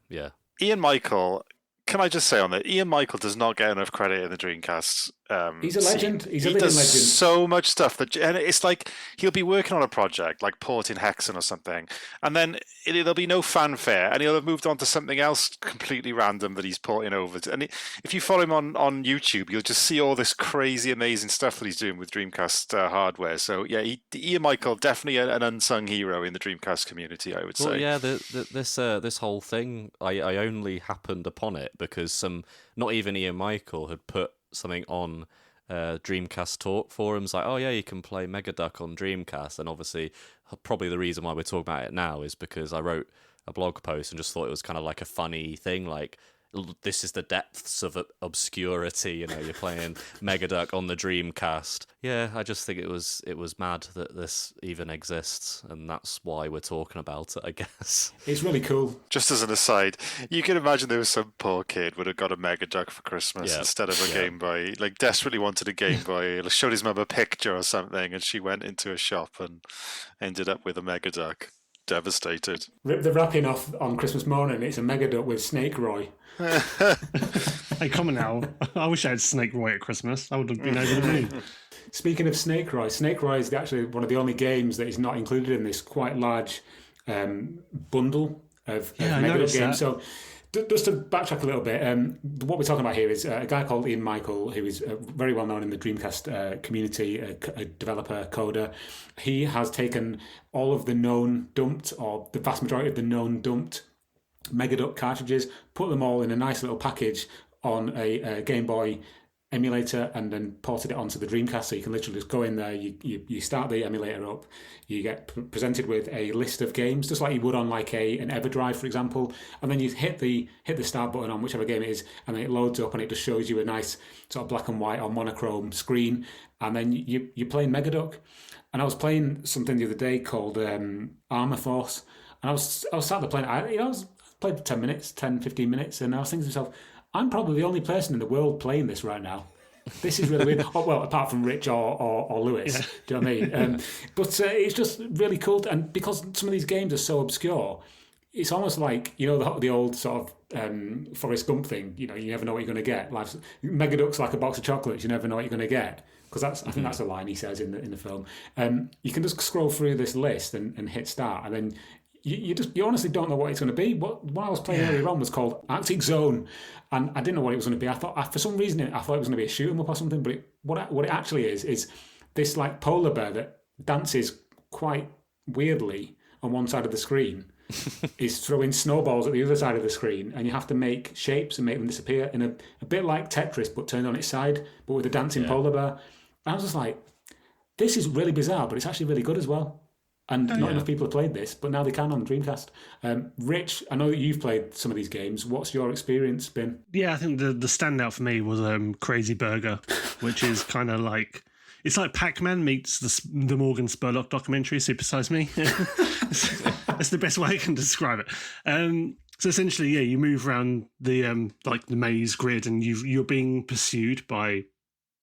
Ian Michael, can I just say on that, Ian Michael does not get enough credit in the Dreamcast. He's a legend. He's a living legend. He does so much stuff and it's like he'll be working on a project like porting Hexen or something, and then there'll be no fanfare, and he'll have moved on to something else completely random that he's porting over to. And if you follow him on YouTube, you'll just see all this crazy, amazing stuff that he's doing with Dreamcast hardware. So yeah, Ian Michael, definitely an unsung hero in the Dreamcast community, I would say. Well, yeah, this whole thing, I only happened upon it because not even Ian Michael had put something on Dreamcast Talk forums like, oh yeah, you can play Mega Duck on Dreamcast. And obviously probably the reason why we're talking about it now is because I wrote a blog post and just thought it was kind of like a funny thing, like this is the depths of obscurity, you're playing Mega Duck on the Dreamcast. Yeah, I just think it was mad that this even exists, and that's why we're talking about it, I guess. It's really cool. Just as an aside, you can imagine there was some poor kid would have got a Mega Duck for Christmas instead of a Game Boy, like desperately wanted a Game Boy, showed his mum a picture or something, and she went into a shop and ended up with a Mega Duck. devastated. Rip the wrapping off on Christmas morning. It's a Megaduck with Snake Roy. Hey, come on now. I wish I had Snake Roy at Christmas. I would have been over the moon. Speaking of Snake Roy is actually one of the only games that is not included in this quite large bundle of Megaduck games. So just to backtrack a little bit, what we're talking about here is a guy called Ian Michael, who is very well known in the Dreamcast community, a developer, coder. He has taken all of the known dumped, or the vast majority of the known dumped Megaduck cartridges, put them all in a nice little package on a Game Boy emulator, and then ported it onto the Dreamcast. So you can literally just go in there, you start the emulator up, you get presented with a list of games, just like you would on like an Everdrive, for example, and then you hit the start button on whichever game it is, and then it loads up and it just shows you a nice sort of black and white or monochrome screen, and then you're playing Megaduck. And I was playing something the other day called Armor Force, and I was sat there playing. I played for 15 minutes, and I was thinking to myself, I'm probably the only person in the world playing this right now. This is really weird. Oh, well, apart from Rich or Lewis, yeah. Do you know what I mean? But it's just really cool, and because some of these games are so obscure, it's almost like, you know, the old sort of Forrest Gump thing. You know, you never know what you're going to get. Megaduck's like a box of chocolates. You never know what you're going to get, because I think that's the line he says in the film. You can just scroll through this list and hit start, and then you honestly don't know what it's going to be. What I was playing earlier on was called Arctic Zone, and I didn't know what it was going to be. I thought, for some reason, I thought it was going to be a shoot 'em up or something. But what it actually is this like polar bear that dances quite weirdly on one side of the screen is throwing snowballs at the other side of the screen, and you have to make shapes and make them disappear in a bit like Tetris, but turned on its side, but with a dancing polar bear. And I was just like, this is really bizarre, but it's actually really good as well. And not enough people have played this, but now they can on the Dreamcast. Rich, I know that you've played some of these games. What's your experience been? Yeah, I think the standout for me was Crazy Burger, which is kind of like... It's like Pac-Man meets the Morgan Spurlock documentary, Super Size Me. That's the best way I can describe it. So essentially, you move around the maze grid, and you're being pursued by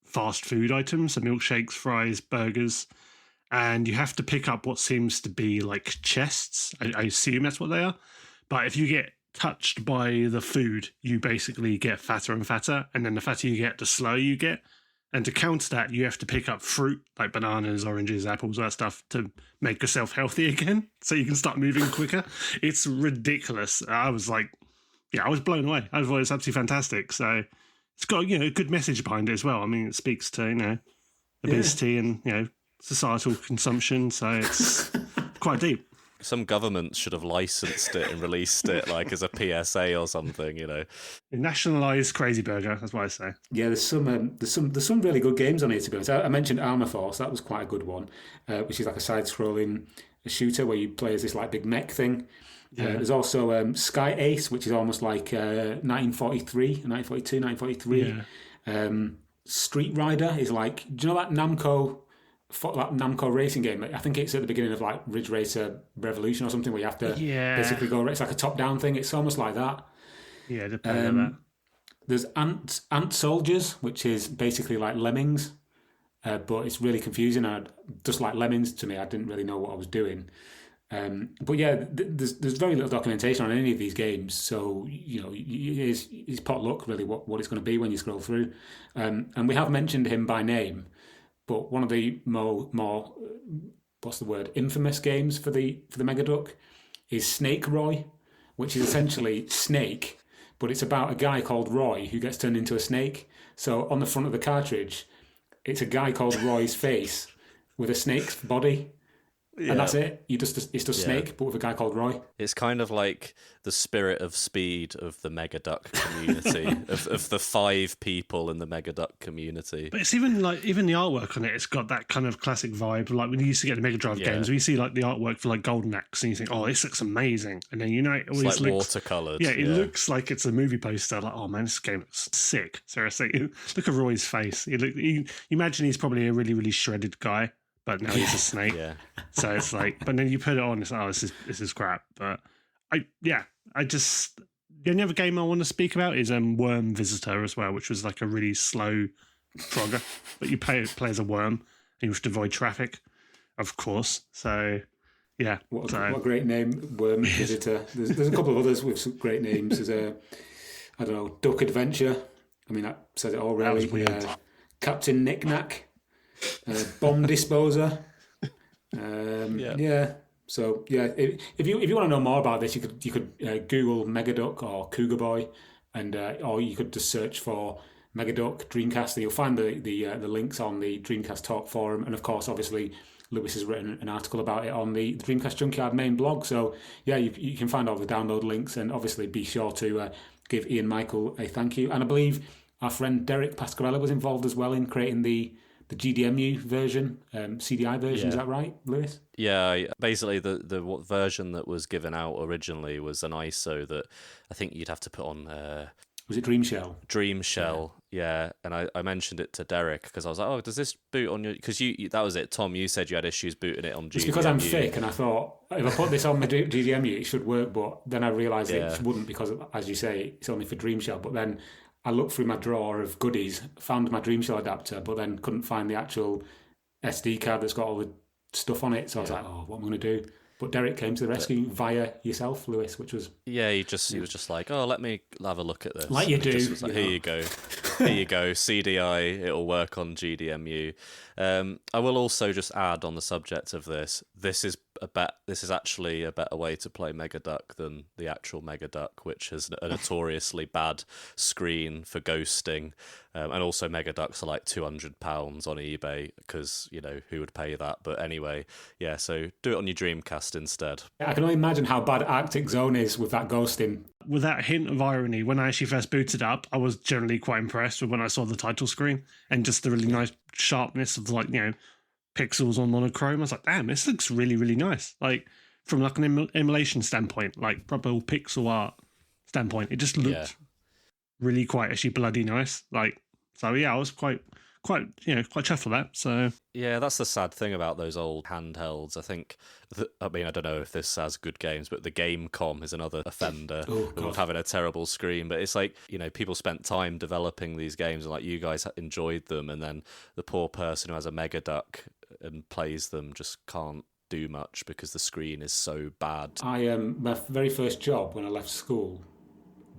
fast food items, so milkshakes, fries, burgers... And you have to pick up what seems to be like chests. I assume that's what they are. But if you get touched by the food, you basically get fatter and fatter. And then the fatter you get, the slower you get. And to counter that, you have to pick up fruit like bananas, oranges, apples, all that stuff to make yourself healthy again. So you can start moving quicker. It's ridiculous. I was like, I was blown away. I thought it was absolutely fantastic. So it's got, a good message behind it as well. I mean, it speaks to, obesity and, societal consumption, so it's quite deep. Some government should have licensed it and released it like as a PSA or something, Nationalised Crazy Burger, that's what I say. Yeah, there's some really good games on here, to be honest. I mentioned Armor Force, that was quite a good one, which is like a side-scrolling shooter where you play as this like big mech thing. There's also Sky Ace, which is almost like 1943. Street Rider is like, do you know that Namco racing game? I think it's at the beginning of like Ridge Racer Revolution or something, where you have to basically go. It's like a top-down thing. It's almost like that. Yeah, depending on that. There's Ant Soldiers, which is basically like Lemmings, but it's really confusing. Just like Lemmings to me, I didn't really know what I was doing. But there's very little documentation on any of these games, so it's pot luck really what it's going to be when you scroll through. And we have mentioned him by name. But one of the more infamous games for the Megaduck is Snake Roy, which is essentially Snake, but it's about a guy called Roy who gets turned into a snake. So on the front of the cartridge, it's a guy called Roy's face with a snake's body. Yeah. And that's it. It's just Snake, but with a guy called Roy. It's kind of like the Spirit of Speed of the Megaduck community, of the 5 people in the Megaduck community. But it's even the artwork on it, it's got that kind of classic vibe. Like when you used to get the Mega Drive games, we see like the artwork for like Golden Axe, and you think, oh, this looks amazing. And then it always it's like looks watercoloured. Yeah, it looks like it's a movie poster. Like, oh man, this game looks sick. Seriously, look at Roy's face. You imagine he's probably a really, really shredded guy. But now he's a snake. So it's like, but then you put it on, it's like, oh, this is crap. But the only other game I want to speak about is Worm Visitor as well, which was like a really slow Frogger. But you play as a worm and you have to avoid traffic, of course. So Yeah. What a great name, Worm Visitor. There's a couple of others with some great names. There's I don't know, Duck Adventure. I mean, that says it all, really. That was weird. Captain Knick-Knack. Bomb Disposer. Yeah. So yeah, if you want to know more about this, you could Google Megaduck or Cougar Boy, and or you could just search for Megaduck Dreamcast, and you'll find the links on the Dreamcast Talk forum, and of course, obviously, Lewis has written an article about it on the Dreamcast Junkyard main blog. So yeah, you can find all the download links, and obviously be sure to give Ian Michael a thank you. And I believe our friend Derek Pasquarella was involved as well in creating the GDMU version, CDI version. Is that right, Lewis? Yeah, basically the version that was given out originally was an ISO that I think you'd have to put on. Was it Dreamshell? Dreamshell, yeah. And I mentioned it to Derek because I was like, "Oh, does this boot on your?" Because you that was it, Tom. You said you had issues booting it on GDMU. It's because I'm thick, and I thought if I put this on my GDMU, it should work. But then I realised it wouldn't because, as you say, it's only for Dreamshell. But then I looked through my drawer of goodies, found my Dreamshell adapter, but then couldn't find the actual SD card that's got all the stuff on it. So I was like, "Oh, what am I going to do?" But Derek came to the rescue via yourself, Lewis, which was... Yeah, he was just like, "Oh, let me have a look at this." Like you do. Like, here you go. Here you go. CDI, it'll work on GDMU. I will also just add on the subject of this, this is actually a better way to play Megaduck than the actual Megaduck, which has a notoriously bad screen for ghosting. And also Megaducks are like £200 on eBay because, who would pay that? But anyway, yeah, so do it on your Dreamcast instead. I can only imagine how bad Arctic Zone is with that ghosting. With that hint of irony, when I actually first booted up, I was generally quite impressed with when I saw the title screen and just the really nice sharpness of pixels on monochrome. I was like, damn, this looks really, really nice. Like from like an emulation standpoint, like proper pixel art standpoint, it just looked really quite actually bloody nice. So yeah, I was quite chuffed with that. So yeah, that's the sad thing about those old handhelds. I think, I don't know if this has good games, but the Gamecom is another offender of having a terrible screen. But it's like, people spent time developing these games, and like you guys enjoyed them, and then the poor person who has a Megaduck and plays them just can't do much because the screen is so bad. My very first job when I left school,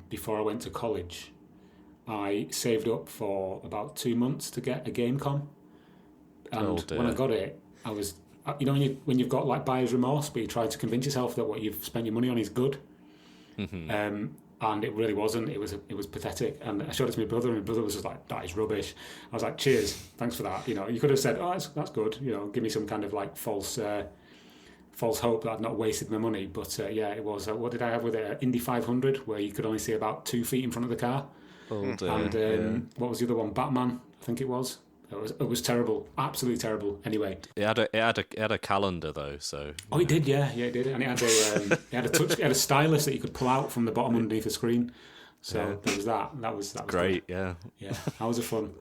before I went to college, I saved up for about 2 months to get a Gamecom, and when I got it, I was, when you've got like buyer's remorse, but you try to convince yourself that what you've spent your money on is good, and it really wasn't. It was pathetic, and I showed it to my brother, and my brother was just like, "That is rubbish." I was like, "Cheers, thanks for that." You could have said, "Oh, that's good." Give me some kind of like false hope that I'd not wasted my money. But yeah, it was. What did I have with it? An Indy 500, where you could only see about 2 feet in front of the car. Oh dear. And what was the other one? Batman, I think it was. It was terrible, absolutely terrible. Anyway, it had a calendar though, so. Oh, it did, yeah, it did, and it had a stylus that you could pull out from the bottom underneath the screen. So there was that. That was great. Good. Yeah, that was a fun.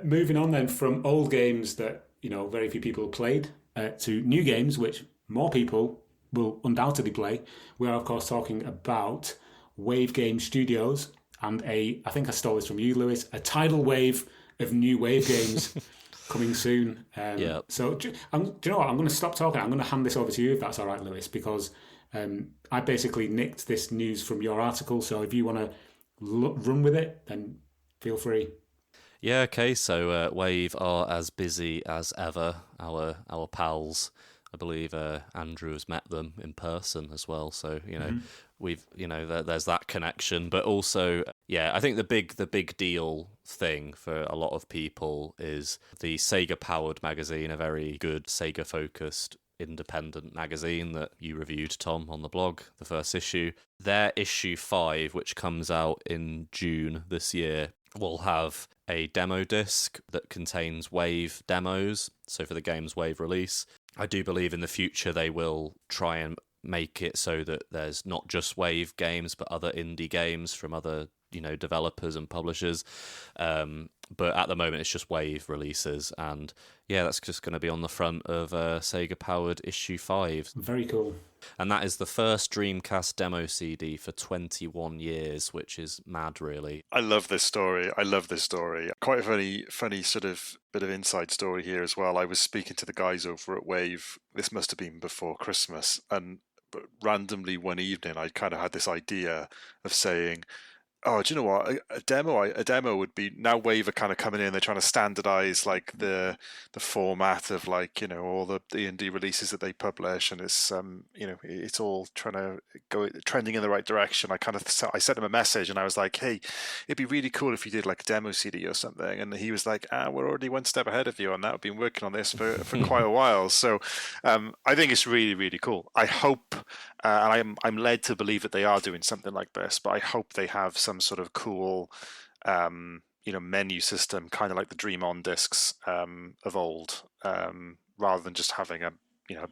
Moving on then from old games that very few people played to new games which more people will undoubtedly play. We are of course talking about Wave Game Studios and I think I stole this from you, Lewis, a tidal wave of new Wave games coming soon. So do you know what? I'm going to stop talking. I'm going to hand this over to you if that's all right, Lewis, because I basically nicked this news from your article. So if you want to run with it, then feel free. Yeah, okay. So Wave are as busy as ever. Our pals, I believe Andrew has met them in person as well. So we've there's that connection, but also I think the big deal thing for a lot of people is the Sega powered magazine, a very good Sega focused independent magazine that you reviewed, Tom, on the blog, the first issue. Their issue 5, which comes out in June this year, will have a demo disc that contains Wave demos, so for the game's Wave release. I do believe in the future they will try and make it so that there's not just Wave games but other indie games from other developers and publishers. But at the moment, it's just Wave releases, and yeah, that's just going to be on the front of Sega-powered issue 5. Very cool. And that is the first Dreamcast demo CD for 21 years, which is mad, really. I love this story. Quite a funny sort of bit of inside story here as well. I was speaking to the guys over at Wave. This must have been before Christmas, and randomly one evening, I kind of had this idea of saying, oh, do you know what? A demo would be, now Wave are kind of coming in. They're trying to standardize like the format of all the indie releases that they publish, and it's it's all trying to go trending in the right direction. I sent him a message and I was like, hey, it'd be really cool if you did like a demo CD or something. And he was like, we're already one step ahead of you on that. I've been working on this for quite a while. So I think it's really, really cool. I hope, and I'm led to believe that they are doing something like this, but I hope they have some sort of cool menu system, kind of like the Dream On discs of old, rather than just having a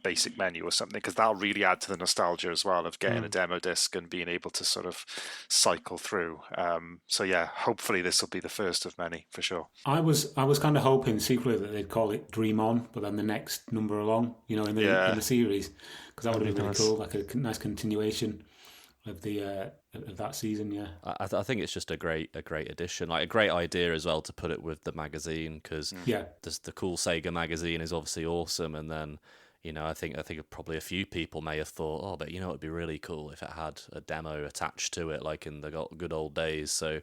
basic menu or something, because that'll really add to the nostalgia as well of getting a demo disc and being able to sort of cycle through. So yeah, hopefully this will be the first of many for sure. I was kind of hoping secretly that they'd call it Dream On, but then the next number along, in the series, because that would have been really cool, like a nice continuation of the of that season. Yeah, I think it's just a great addition, like a great idea as well to put it with the magazine, because the cool Sega magazine is obviously awesome, and then I think probably a few people may have thought, but it'd be really cool if it had a demo attached to it, like in the good old days. So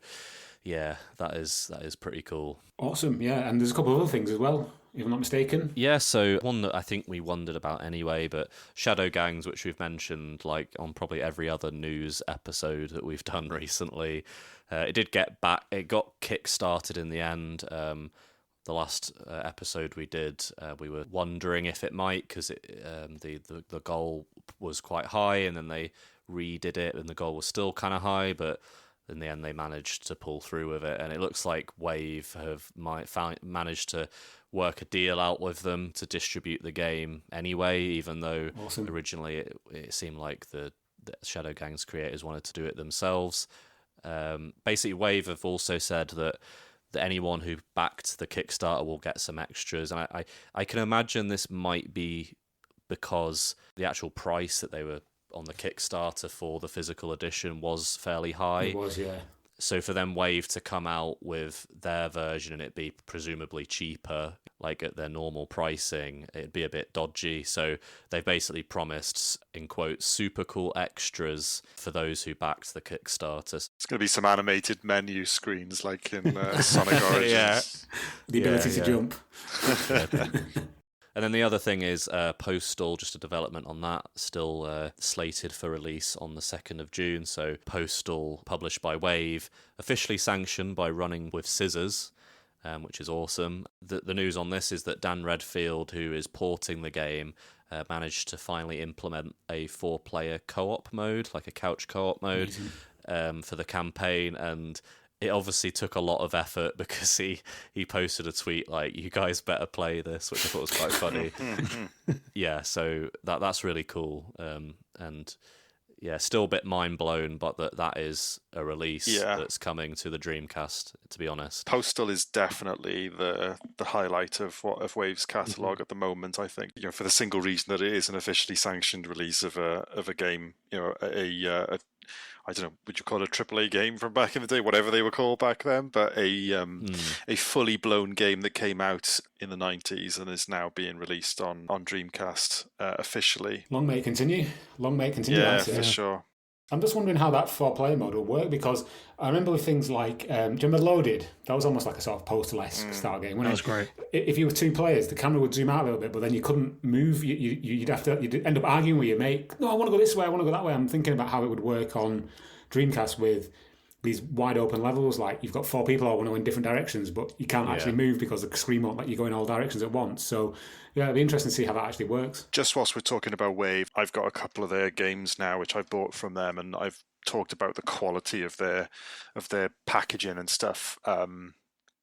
yeah, that is pretty cool. Awesome. Yeah, and there's a couple of other things as well, if I'm not mistaken. Yeah, so one that I think we wondered about anyway, but Shadow Gangs, which we've mentioned like on probably every other news episode that we've done recently, it got kick-started in the end. The last episode we did, we were wondering if it might, because the goal was quite high, and then they redid it, and the goal was still kind of high, but in the end they managed to pull through with it, and it looks like Wave have managed to work a deal out with them to distribute the game anyway, even though originally it seemed like the Shadow Gangs creators wanted to do it themselves. Basically, Wave have also said that anyone who backed the Kickstarter will get some extras, and I can imagine this might be because the actual price that they were on the Kickstarter for the physical edition was fairly high. It was, yeah. So for them Wave to come out with their version and it be presumably cheaper, like at their normal pricing, it'd be a bit dodgy. So they've basically promised, in quotes, super cool extras for those who backed the Kickstarter. It's going to be some animated menu screens like in Sonic Origins. Yeah. The ability to jump. And then the other thing is Postal, just a development on that, still slated for release on the 2nd of June. So Postal, published by Wave, officially sanctioned by Running with Scissors, which is awesome. The news on this is that Dan Redfield, who is porting the game, managed to finally implement a 4-player co-op mode, like a couch co-op mode, for the campaign, and it obviously took a lot of effort because he posted a tweet like, you guys better play this, which I thought was quite funny. Yeah, so that's really cool. And yeah, still a bit mind blown, but that is a release that's coming to the Dreamcast, to be honest. Postal is definitely the highlight of Wave's catalog at the moment, I think. For the single reason that it is an officially sanctioned release of a game, a I don't know, would you call it a AAA game from back in the day, whatever they were called back then, but a fully blown game that came out in the 90s and is now being released on Dreamcast officially. Long may it continue. Yeah, for sure. I'm just wondering how that 4-player mode will work, because I remember with things like, do you remember Loaded? That was almost like a sort of Postal-esque style game. That was great. If you were 2 players, the camera would zoom out a little bit, but then you couldn't move. You'd end up arguing with your mate. No, I want to go this way, I want to go that way. I'm thinking about how it would work on Dreamcast with these wide open levels, like you've got 4 people all want to go in different directions, but you can't actually move because the screen won't let you go in all directions at once. So yeah, it'd be interesting to see how that actually works. Just whilst we're talking about Wave, I've got a couple of their games now which I bought from them, and I've talked about the quality of their packaging and stuff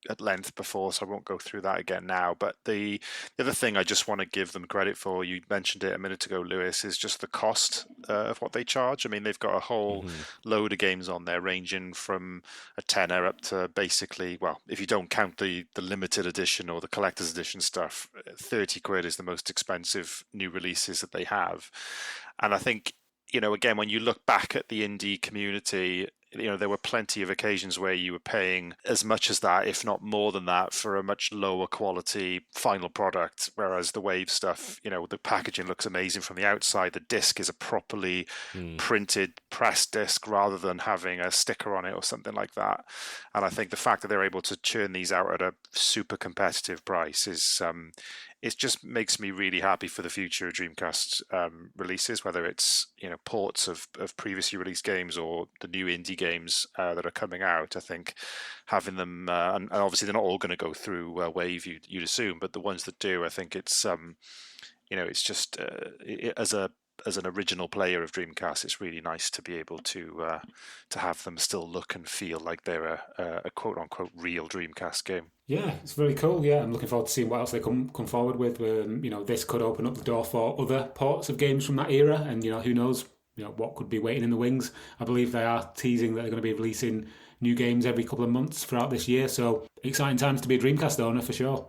at length before, so I won't go through that again now. But the other thing I just want to give them credit for, you mentioned it a minute ago, Lewis, is just the cost of what they charge. I mean, they've got a whole load of games on there, ranging from a tenner up to basically, well, if you don't count the limited edition or the collector's edition stuff, 30 quid is the most expensive new releases that they have. And I think, again, when you look back at the indie community, there were plenty of occasions where you were paying as much as that, if not more than that, for a much lower quality final product. Whereas the Wave stuff, the packaging looks amazing from the outside. The disc is a properly printed press disc rather than having a sticker on it or something like that. And I think the fact that they're able to churn these out at a super competitive price is it just makes me really happy for the future of Dreamcast releases, whether it's ports of previously released games or the new indie games that are coming out. I think having them, and obviously they're not all going to go through Wave, you'd assume, but the ones that do, I think it's it's just as an original player of Dreamcast, it's really nice to be able to have them still look and feel like they're a quote unquote real Dreamcast game. Yeah, it's very cool. Yeah, I'm looking forward to seeing what else they come forward with. This could open up the door for other ports of games from that era, and who knows, what could be waiting in the wings. I believe they are teasing that they're going to be releasing new games every couple of months throughout this year. So exciting times to be a Dreamcast owner for sure.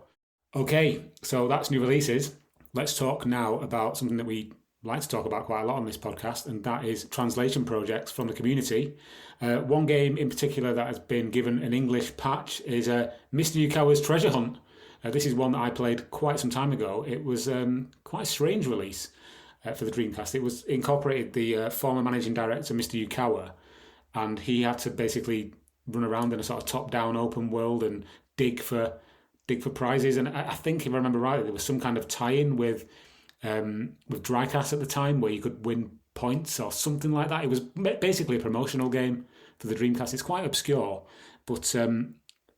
Okay, so that's new releases. Let's talk now about something that we like to talk about quite a lot on this podcast, and that is translation projects from the community. One game in particular that has been given an English patch is Mr. Yukawa's Treasure Hunt. This is one that I played quite some time ago. It was quite a strange release for the Dreamcast. It was incorporated the former managing director, Mr. Yukawa, and he had to basically run around in a sort of top-down open world and dig for prizes. And I think, if I remember rightly, there was some kind of tie-in with Dreamcast at the time where you could win points or something like that. It was basically a promotional game for the Dreamcast. It's quite obscure, but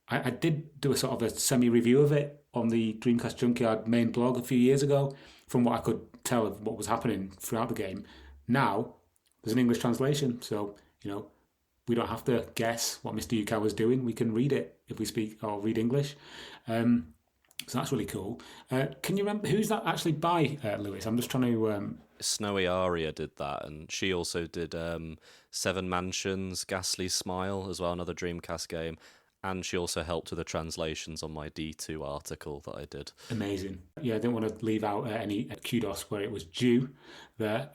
I did do a sort of a semi-review of it on the Dreamcast Junkyard main blog a few years ago, from what I could tell of what was happening throughout the game. Now there's an English translation, so we don't have to guess what Mr. Yukawa was doing. We can read it if we speak or read English. So that's really cool. Can you remember who's that actually by, Lewis? I'm just trying to... Snowy Aria did that, and she also did Seven Mansions, Ghastly Smile as well, another Dreamcast game. And she also helped with the translations on my D2 article that I did. Amazing. Yeah, I didn't want to leave out any kudos where it was due there.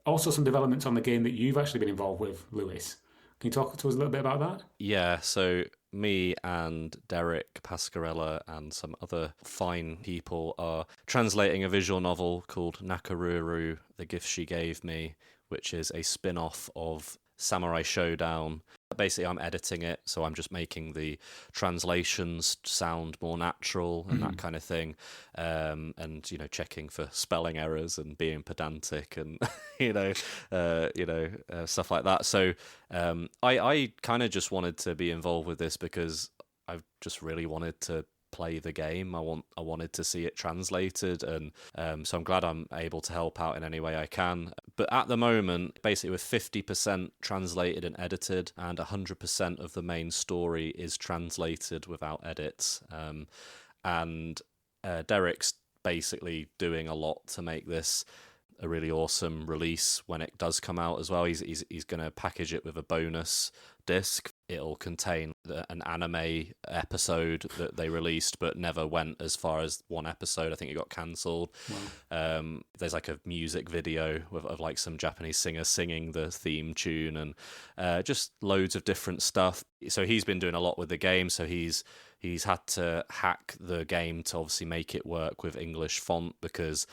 Also some developments on the game that you've actually been involved with, Lewis. Can you talk to us a little bit about that? Yeah, so me and Derek Pascarella and some other fine people are translating a visual novel called Nakaruru, The Gift She Gave Me, which is a spin-off of Samurai Showdown. Basically, I'm editing it, so I'm just making the translations sound more natural and that kind of thing, and checking for spelling errors and being pedantic and stuff like that. So I kind of just wanted to be involved with this because I just really wanted to play the game. I wanted to see it translated, and so I'm glad I'm able to help out in any way I can. But at the moment, basically with 50% translated and edited, and 100% of the main story is translated without edits, and Derek's basically doing a lot to make this a really awesome release when it does come out as well. He's going to package it with a bonus disc. It'll contain an anime episode that they released but never went as far as one episode. I think it got cancelled. Wow. There's like a music video of like some Japanese singer singing the theme tune, and just loads of different stuff. So he's been doing a lot with the game. So he's had to hack the game to obviously make it work with English font, because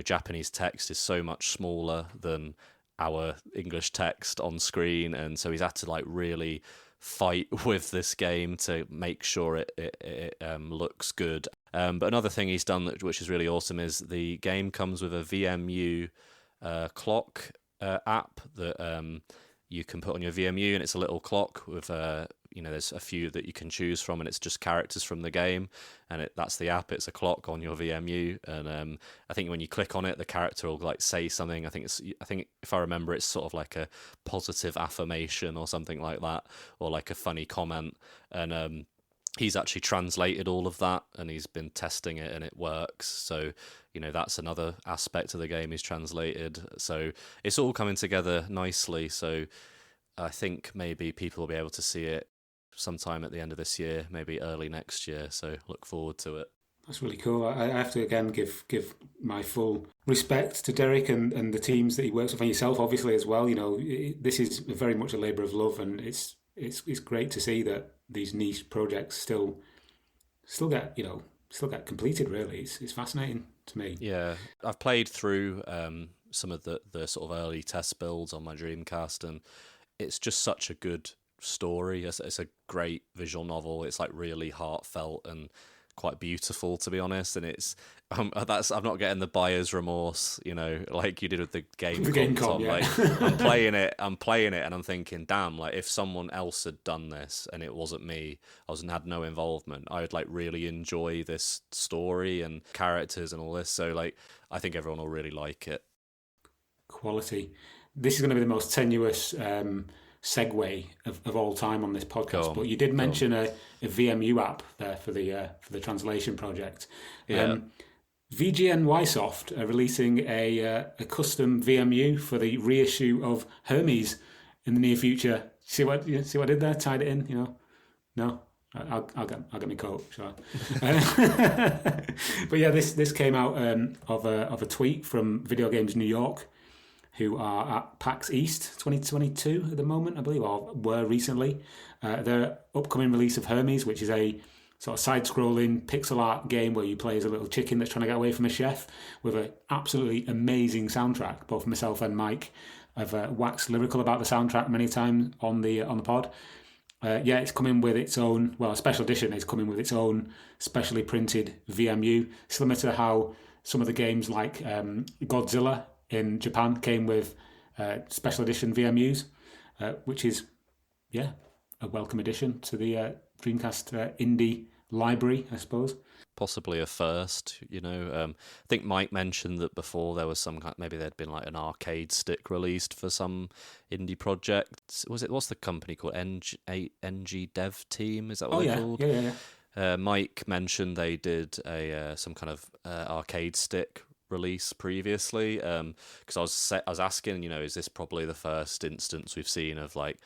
Japanese text is so much smaller than our English text on screen, and so he's had to like really fight with this game to make sure it looks good. But another thing he's done which is really awesome is the game comes with a VMU clock app that you can put on your VMU, and it's a little clock with there's a few that you can choose from, and it's just characters from the game, and that's the app. It's a clock on your VMU, and I think when you click on it, the character will like say something. I think if I remember, it's sort of like a positive affirmation or something like that, or like a funny comment, and he's actually translated all of that, and he's been testing it, and it works. So, that's another aspect of the game he's translated. So it's all coming together nicely. So I think maybe people will be able to see it sometime at the end of this year, maybe early next year. So look forward to it. That's really cool. I have to again give my full respect to Derek and the teams that he works with, and yourself obviously as well. This is very much a labour of love, and it's great to see that these niche projects still get completed. Really, it's fascinating to me. Yeah, I've played through some of the sort of early test builds on my Dreamcast, and it's just such a good story. It's a great visual novel. It's like really heartfelt and quite beautiful, to be honest. And it's I'm not getting the buyer's remorse, like you did with the game. Tom, yeah. Like I'm playing it, and I'm thinking, damn, like if someone else had done this and it wasn't me, had no involvement, I would like really enjoy this story and characters and all this. So like I think everyone will really like it. Quality. This is going to be the most tenuous segue of all time on this podcast, but you did mention a VMU app there for the translation project. Yeah. VGNYsoft are releasing a custom VMU for the reissue of Hermes in the near future. See what I did there? Tied it in, No, I'll get my coat. Sure. But yeah, this came out of a tweet from Video Games New York, who are at PAX East 2022 at the moment, I believe, or were recently. Their upcoming release of Hermes, which is a sort of side-scrolling pixel art game where you play as a little chicken that's trying to get away from a chef, with an absolutely amazing soundtrack. Both myself and Mike have waxed lyrical about the soundtrack many times on the pod. It's coming with its own, a special edition is coming with its own specially printed VMU, similar to how some of the games like Godzilla in Japan came with special edition VMUs, which is, a welcome addition to the Dreamcast indie library, I suppose. Possibly a first, I think Mike mentioned that before there was maybe there'd been like an arcade stick released for some indie project. What's the company called? NG Dev Team? Is that what they're called? Yeah. Mike mentioned they did some kind of arcade stick release previously, because I was asking, is this probably the first instance we've seen of like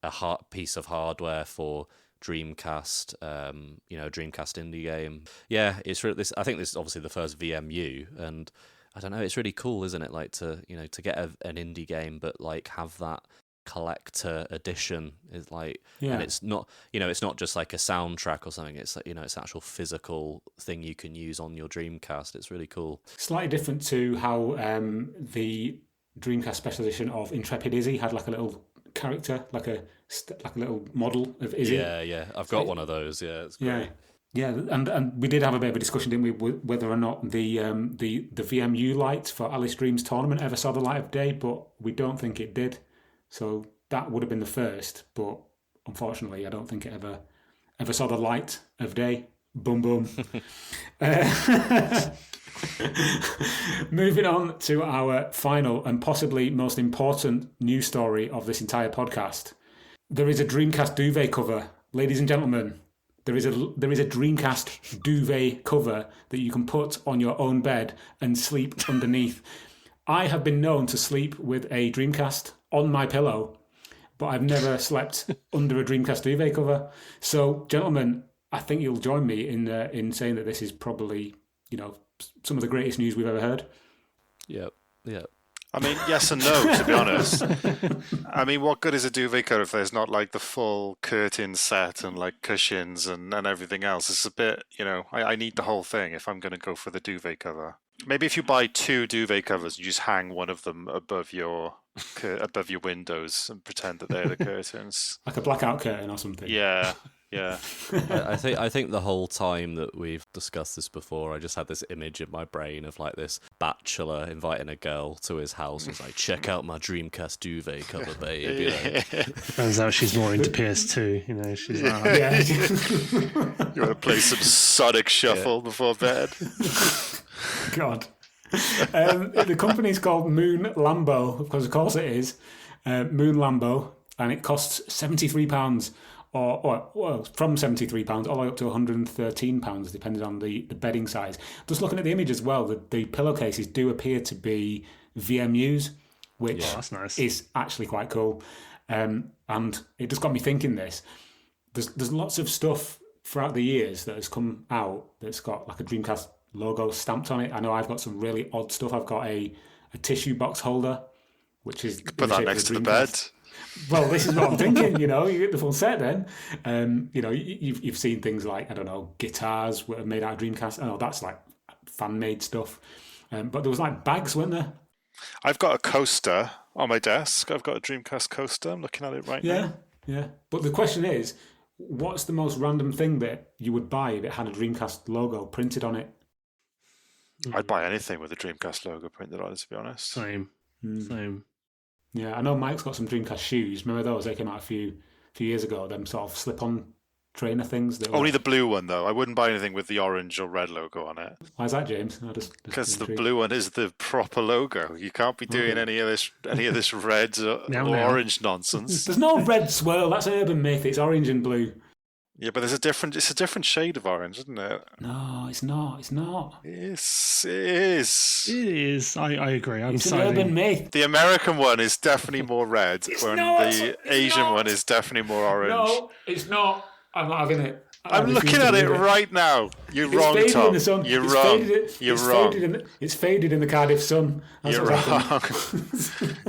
a piece of hardware for Dreamcast, Dreamcast indie game. Yeah, it's really this. I think this is obviously the first VMU, and I don't know, it's really cool, isn't it? Like to get an indie game, but like have that collector edition is like, and it's not just like a soundtrack or something. It's like, it's an actual physical thing you can use on your Dreamcast. It's really cool. Slightly different to how the Dreamcast special edition of Intrepid Izzy had like a little character, like a little model of Izzy. Yeah. I've got one of those. Yeah, it's great. Yeah, and we did have a bit of a discussion, didn't we, whether or not the VMU light for Alice Dreams Tournament ever saw the light of day, but we don't think it did. So that would have been the first, but unfortunately, I don't think it ever saw the light of day. Boom, boom. Moving on to our final and possibly most important news story of this entire podcast. There is a Dreamcast duvet cover, ladies and gentlemen. There is a Dreamcast duvet cover that you can put on your own bed and sleep underneath. I have been known to sleep with a Dreamcast on my pillow, but I've never slept under a Dreamcast duvet cover. So, gentlemen, I think you'll join me in saying that this is probably, some of the greatest news we've ever heard. Yeah. I mean, yes and no, to be honest. I mean, what good is a duvet cover if there's not like the full curtain set and like cushions and everything else? It's a bit, I need the whole thing if I'm going to go for the duvet cover. Maybe if you buy 2 duvet covers, you just hang one of them above your windows and pretend that they're the curtains, like a blackout curtain or something. Yeah. I think the whole time that we've discussed this before, I just had this image in my brain of like this bachelor inviting a girl to his house. He's like, check out my Dreamcast duvet cover, babe. Turns out she's more into PS2. She's like, you want to play some Sonic Shuffle before bed? God. The company's called Moon Lambo, because of course it is. Moon Lambo, and it costs £73 or well, from £73 all the way up to £113, depending on the bedding size. Just looking at the image as well, the pillowcases do appear to be VMUs, which that's nice. is actually quite cool. And it just got me thinking this. There's lots of stuff throughout the years that has come out that's got like a Dreamcast logo stamped on it. I know I've got some really odd stuff. I've got a tissue box holder, which is... Put that next to the bed. Well, this is what I'm thinking, you get the full set then. You've seen things like, I don't know, guitars that are made out of Dreamcast. I know that's like fan-made stuff. But there was like bags, weren't there? I've got a coaster on my desk. I've got a Dreamcast coaster. I'm looking at it right now. Yeah. But the question is, what's the most random thing that you would buy if it had a Dreamcast logo printed on it? I'd buy anything with a Dreamcast logo printed on it, to be honest. Same. Yeah, I know Mike's got some Dreamcast shoes. Remember those? They came out a few years ago. Them sort of slip-on trainer things. Only the blue one, though. I wouldn't buy anything with the orange or red logo on it. Why is that, James? Because the blue one is the proper logo. You can't be doing any of this red or orange nonsense. There's no red swirl. That's an urban myth. It's orange and blue. Yeah, but it's a different shade of orange, isn't it? No, it's not. It is. I agree. It's an urban myth. The American one is definitely more red, the Asian one is definitely more orange. No, it's not. I'm not having it. I'm looking at it right now. You're wrong, Tom. In the sun. You're wrong. You're wrong. It's faded in the Cardiff sun. You're wrong.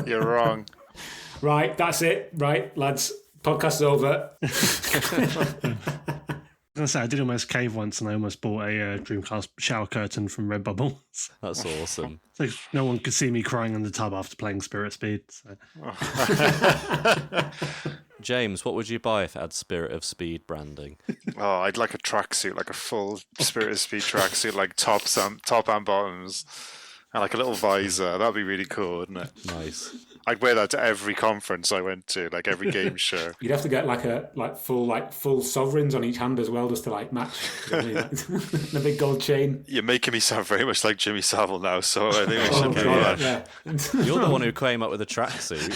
You're wrong. Right, that's it. Right, lads. Podcast's over. I was going to say, I did almost cave once and I almost bought a Dreamcast shower curtain from Redbubble. That's awesome. So no one could see me crying in the tub after playing Spirit Speed. So. James, what would you buy if it had Spirit of Speed branding? Oh, I'd like a tracksuit, like a full Spirit of Speed tracksuit, like top and bottoms, and like a little visor. That'd be really cool, wouldn't it? Nice. I'd wear that to every conference I went to, like every game show. You'd have to get full sovereigns on each hand as well, just to match. The big gold chain. You're making me sound very much like Jimmy Savile now, so I think we should move on. Yeah. You're the one who came up with a tracksuit.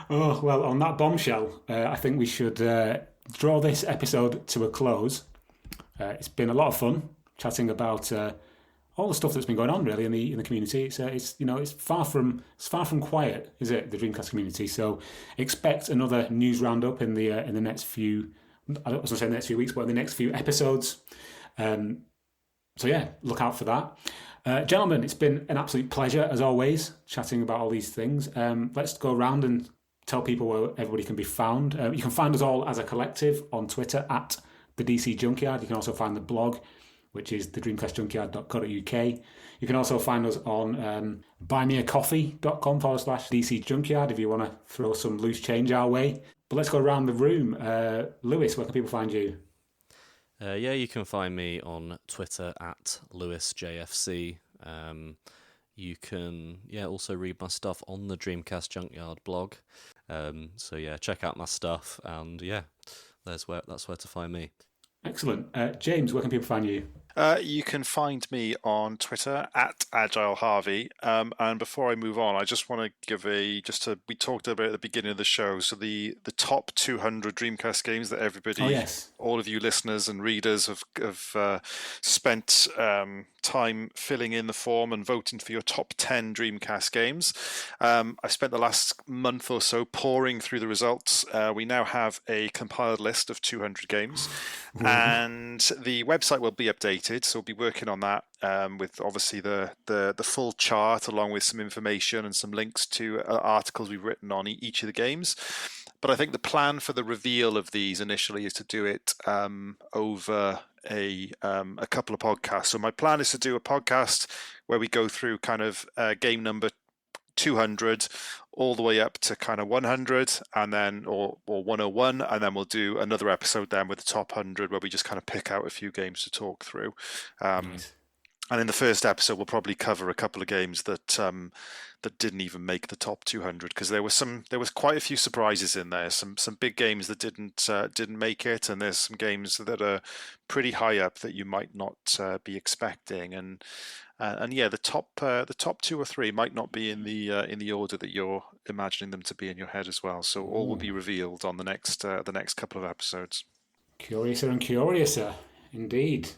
Oh, well, on that bombshell, I think we should draw this episode to a close. It's been a lot of fun chatting about all the stuff that's been going on really in the community. It's far from quiet, is it? The Dreamcast community. So expect another news roundup in the next few. I don't want to say the next few weeks, but in the next few episodes. So yeah, look out for that. Gentlemen, it's been an absolute pleasure as always chatting about all these things. Let's go around and tell people where everybody can be found. You can find us all as a collective on Twitter at the DC Junkyard. You can also find the blog, which is the dreamcastjunkyard.co.uk. You can also find us on buymeacoffee.com/DC Junkyard if you want to throw some loose change our way. But let's go around the room. Lewis, where can people find you? You can find me on Twitter at LewisJFC. You can also read my stuff on the Dreamcast Junkyard blog. Check out my stuff, and that's where to find me. Excellent. James, where can people find you? You can find me on Twitter at AgileHarvey. And before I move on, I just want to give we talked about it at the beginning of the show. So the top 200 Dreamcast games that everybody, all of you listeners and readers have spent time filling in the form and voting for your top 10 Dreamcast games. I spent the last month or so pouring through the results. We now have a compiled list of 200 games, and the website will be updated. So we'll be working on that with obviously the full chart along with some information and some links to articles we've written on each of the games. But I think the plan for the reveal of these initially is to do it over a couple of podcasts. So my plan is to do a podcast where we go through kind of game number 200 all the way up to kind of 100 and then or 101, and then we'll do another episode then with the top 100 where we just kind of pick out a few games to talk through. Nice. And in the first episode, we'll probably cover a couple of games that that didn't even make the top 200, because there was quite a few surprises in there. Some big games that didn't make it, and there's some games that are pretty high up that you might not be expecting. And yeah, the top 2 or 3 might not be in the order that you're imagining them to be in your head as well. So all will be revealed on the next couple of episodes. Curiouser and curiouser, indeed.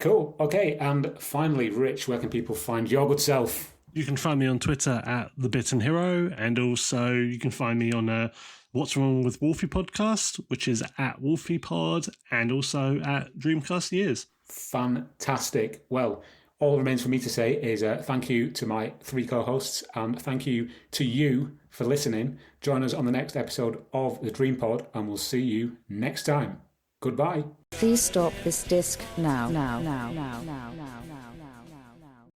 Cool. Okay, and finally, Rich, where can people find your good self? You can find me on Twitter at The Bitten Hero, and also you can find me on What's Wrong with Wolfie podcast, which is at WolfiePod, and also at Dreamcast Years. Fantastic. Well, all that remains for me to say is thank you to my 3 co-hosts, and thank you to you for listening. Join us on the next episode of the DreamPod, and we'll see you next time. Goodbye. Please stop this disc now.